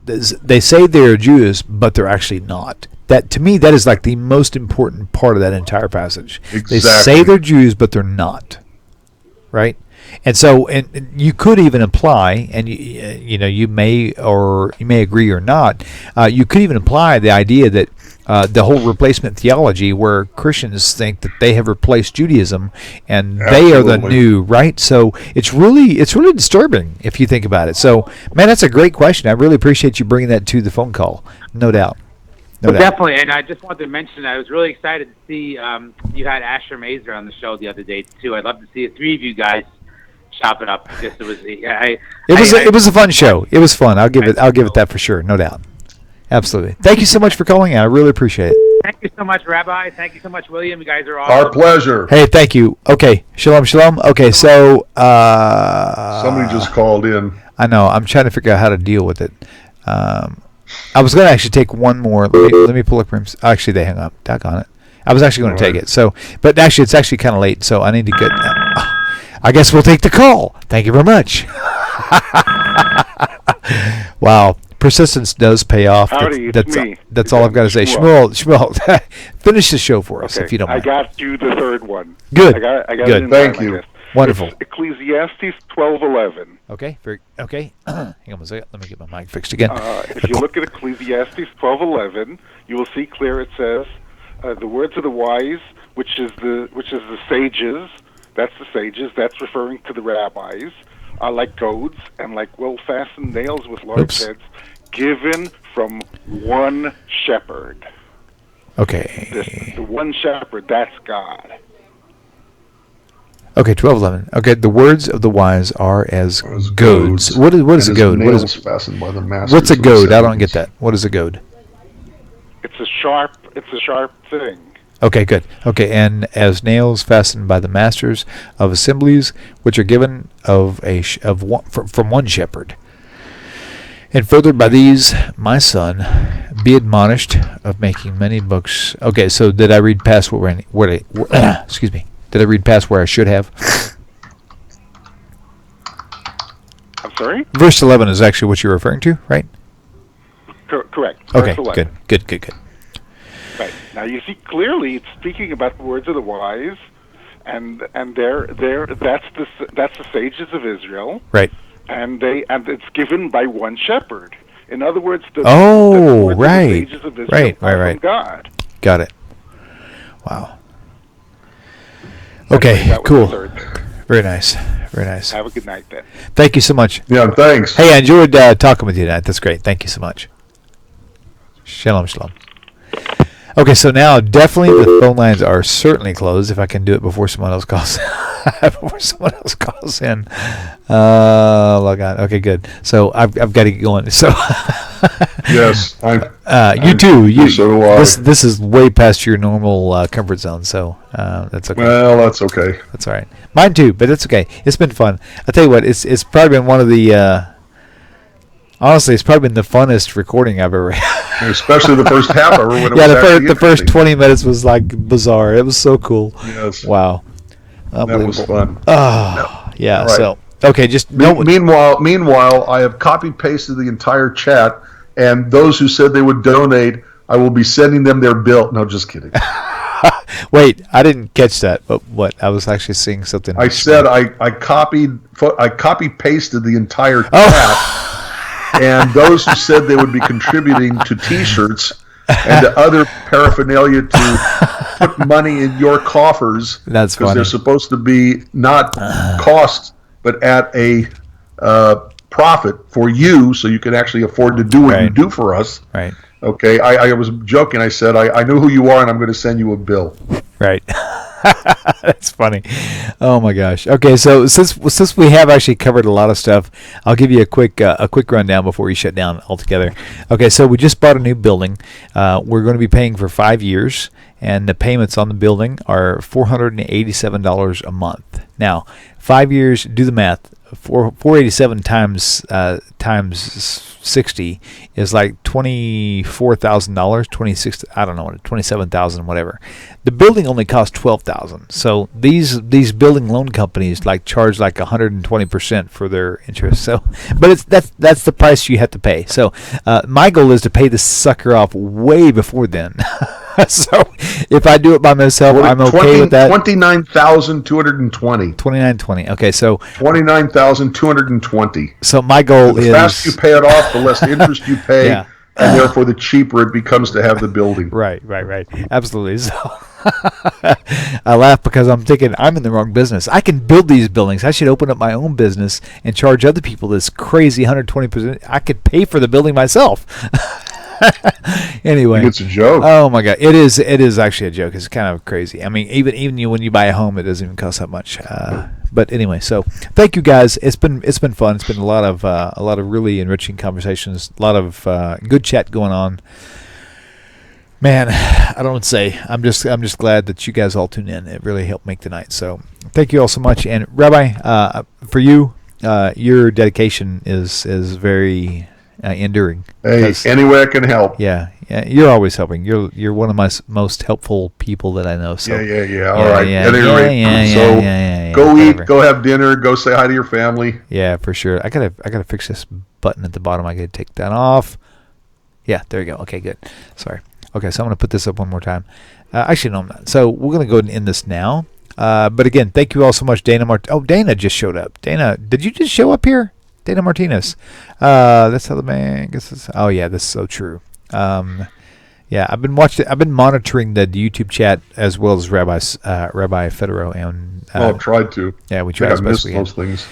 they say they're Jews, but they're actually not. That to me, that is like the most important part of that entire passage. They say Exactly. they're Jews, but they're not. Right? And so, and you could even imply, and you may agree or not. You could even imply the idea that the whole replacement theology, where Christians think that they have replaced Judaism and they are the Absolutely. new, right? So it's really disturbing if you think about it. So, man, that's a great question. I really appreciate you bringing that to the phone call. No doubt. No doubt. Definitely, and I just wanted to mention I was really excited to see you had Asher Mazer on the show the other day too. I'd love to see the three of you guys chop it up because it was It was a fun show. It was fun. I'll give it that for sure. No doubt. Absolutely. Thank you so much for calling in. I really appreciate it. Thank you so much, Rabbi. Thank you so much, William. You guys are awesome. Our pleasure. Hey, thank you. Okay. Shalom, shalom. Okay, so Somebody just called in. I know. I'm trying to figure out how to deal with it. I was going to actually take one more. Let me pull up rooms. Actually, they hung up. Doggone it. I was actually going to take it. So, but actually, it's actually kind of late, so I need to get. I guess we'll take the call. Thank you very much. Wow, persistence does pay off. Howdy, it's me. That's all I've got to say. Shmuel, finish the show for us if you don't mind. I got you the third one. Good. I got Good. it in Thank time, you. I guess. Wonderful. It's Ecclesiastes 12:11. Okay. Okay. Hang on a second. Let me get my mic fixed again. If you look at Ecclesiastes 12:11, you will see clear. It says, "The words of the wise, which is the sages. That's the sages. That's referring to the rabbis. Are like goads and like well-fastened nails with large heads, given from one shepherd." Okay. The one shepherd. That's God. Okay. 12:11. Okay. The words of the wise are as goads. What is a And goad? his What nails is fastened by the masters what's a of the goad? I don't sevens. get that. What is a goad? It's a sharp thing. Okay, good. Okay, and as nails fastened by the masters of assemblies, which are given from one shepherd. And further by these, my son, be admonished of making many books. Okay, so did I read past excuse me? Did I read past where I should have? I'm sorry? Verse 11 is actually what you're referring to, right? Correct. Okay, Verse 11. good. Right. Now you see clearly it's speaking about the words of the wise, and they're that's the sages of Israel, Right. and it's given by one shepherd. In other words, the Oh, words right. of the sages of Israel Right. are from God. Got it. Wow. Okay, Anyway, that was cool. the third. Very nice. Very nice. Have a good night then. Thank you so much. Yeah, thanks. Hey, I enjoyed talking with you tonight. That's great. Thank you so much. Shalom, shalom. Okay, so now definitely the phone lines are certainly closed. If I can do it before someone else calls, in. Log on. Okay, good. So I've got to get going. So Yes, you too. So do I. This is way past your normal comfort zone. So that's okay. Well, that's okay. That's all right. Mine too, but it's okay. It's been fun. I tell you what, it's probably been one of the. Honestly, it's probably been the funnest recording I've ever had. Especially the first half hour when it was the first 20 minutes was like bizarre. It was so cool. Yes. Wow. That was fun. Oh, yeah. Right. So, okay, just Meanwhile, I have copy pasted the entire chat, and those who said they would donate, I will be sending them their bill. No, just kidding. Wait, I didn't catch that. But what? I was actually seeing something. I said I copy pasted the entire chat. Oh. And those who said they would be contributing to T-shirts and to other paraphernalia to put money in your coffers. That's funny. Because they're supposed to be not cost, but at a profit for you, so you can actually afford to do what you do for us. Right. Okay. I was joking. I said I know who you are, and I'm going to send you a bill. Right. That's funny. Oh my gosh. Okay, so since we have actually covered a lot of stuff, I'll give you a quick rundown before we shut down altogether. Okay, so we just bought a new building. We're going to be paying for 5 years, and the payments on the building are $487 a month. Now, 5 years. Do the math. 487 times 60 is like $24,000, 26. I don't know what, 27,000, whatever. The building only costs $12,000. So these building loan companies like charge like 120% for their interest. So, but that's the price you have to pay. So my goal is to pay this sucker off way before then. So if I do it by myself, I'm okay with that. 29,220. 2920. Okay, so 29,220. So my goal is the faster you pay it off, the less interest you pay, Yeah. and therefore the cheaper it becomes to have the building. Right. Absolutely. So I laugh because I'm thinking I'm in the wrong business. I can build these buildings. I should open up my own business and charge other people this crazy 120%. I could pay for the building myself. Anyway, it's a joke. Oh my God, it is actually a joke. It's kind of crazy. I mean, even when you buy a home, it doesn't even cost that much. But anyway, so thank you guys. It's been fun. It's been a lot of really enriching conversations. A lot of good chat going on. Man, I don't know what to say. I'm just glad that you guys all tune in. It really helped make the night. So thank you all so much. And Rabbi, for you, your dedication is very enduring. Hey, any way I can help. Yeah, you're always helping. You're one of my most helpful people that I know. So Yeah. All right. Yeah, At any rate, go whatever. eat, go have dinner, go say hi to your family. Yeah, for sure. I gotta fix this button at the bottom. I gotta take that off. Yeah, there you go. Okay, good. Sorry. Okay, so I'm gonna put this up one more time. Actually, no, I'm not. So we're gonna go ahead and end this now. But again, thank you all so much, Dana. Dana just showed up. Dana, did you just show up here? Dana Martinez. That's how the man gets. Oh yeah, this is so true. Yeah, I've been monitoring the YouTube chat as well as Rabbi Federow and. I've tried to. Yeah, we tried. I missed those things.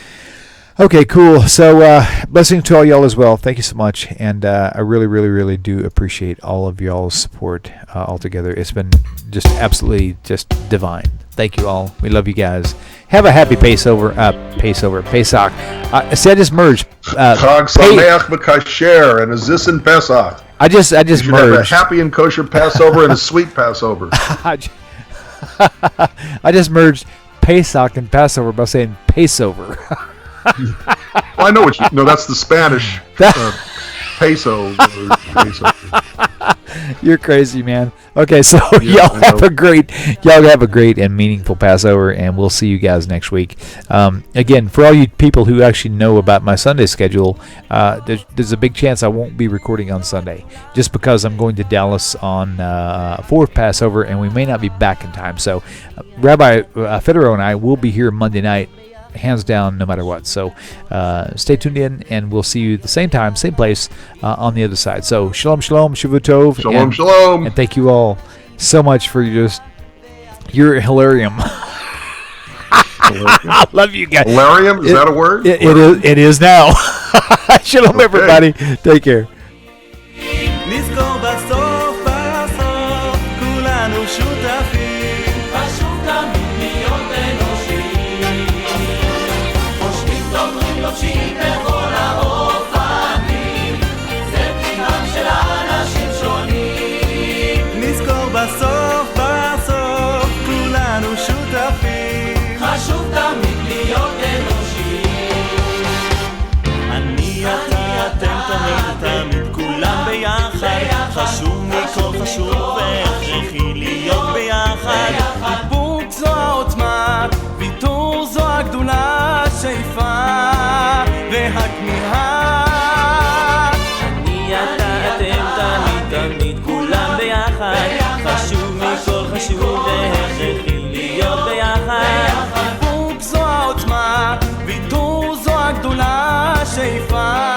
Okay, cool. So blessings to all y'all as well. Thank you so much, and I really, really, really do appreciate all of y'all's support altogether. It's been just absolutely just divine. Thank you all. We love you guys. Have a happy Pesach. See, I just merged. Chag Sameach B'Kasher and a Zis Pesach. I just You should have a merged. happy and kosher Passover and a sweet Passover. I just merged Pesach and Passover by saying Paceover. I know what you. No, that's the Spanish peso. You're crazy, man. Okay, so y'all have a great and meaningful Passover, and we'll see you guys next week. Again, for all you people who actually know about my Sunday schedule, there's a big chance I won't be recording on Sunday, just because I'm going to Dallas on for Passover, and we may not be back in time. So, Rabbi Federow and I will be here Monday night, hands down, no matter what. So stay tuned in, and we'll see you at the same time, same place, on the other side. So shalom, Shavua Tov. Shalom. And thank you all so much for your hilarium. I love you guys. Hilarium, is that a word? It is now. Shalom, everybody. Take care. נזכור בסוף בסוף כולנו שותפים חשוב תמיד להיות אנושיים חושבים דוברים לובשים בכל האופנים זה טבעם של אנשים שונים נזכור בסוף בסוף כולנו שותפים חשוב תמיד להיות אנושיים אני אתם תמיד כולם ביחד חשוב מכל חשוב והכרחי להיות ביחד איפוק זו העוצמה ויתור זו הגדולה השאיפה והכמיהה אני אתם תמיד כולם ביחד חשוב מכל חשוב והכרחי להיות ביחד איפוק זו העוצמה ויתור זו הגדולה השאיפה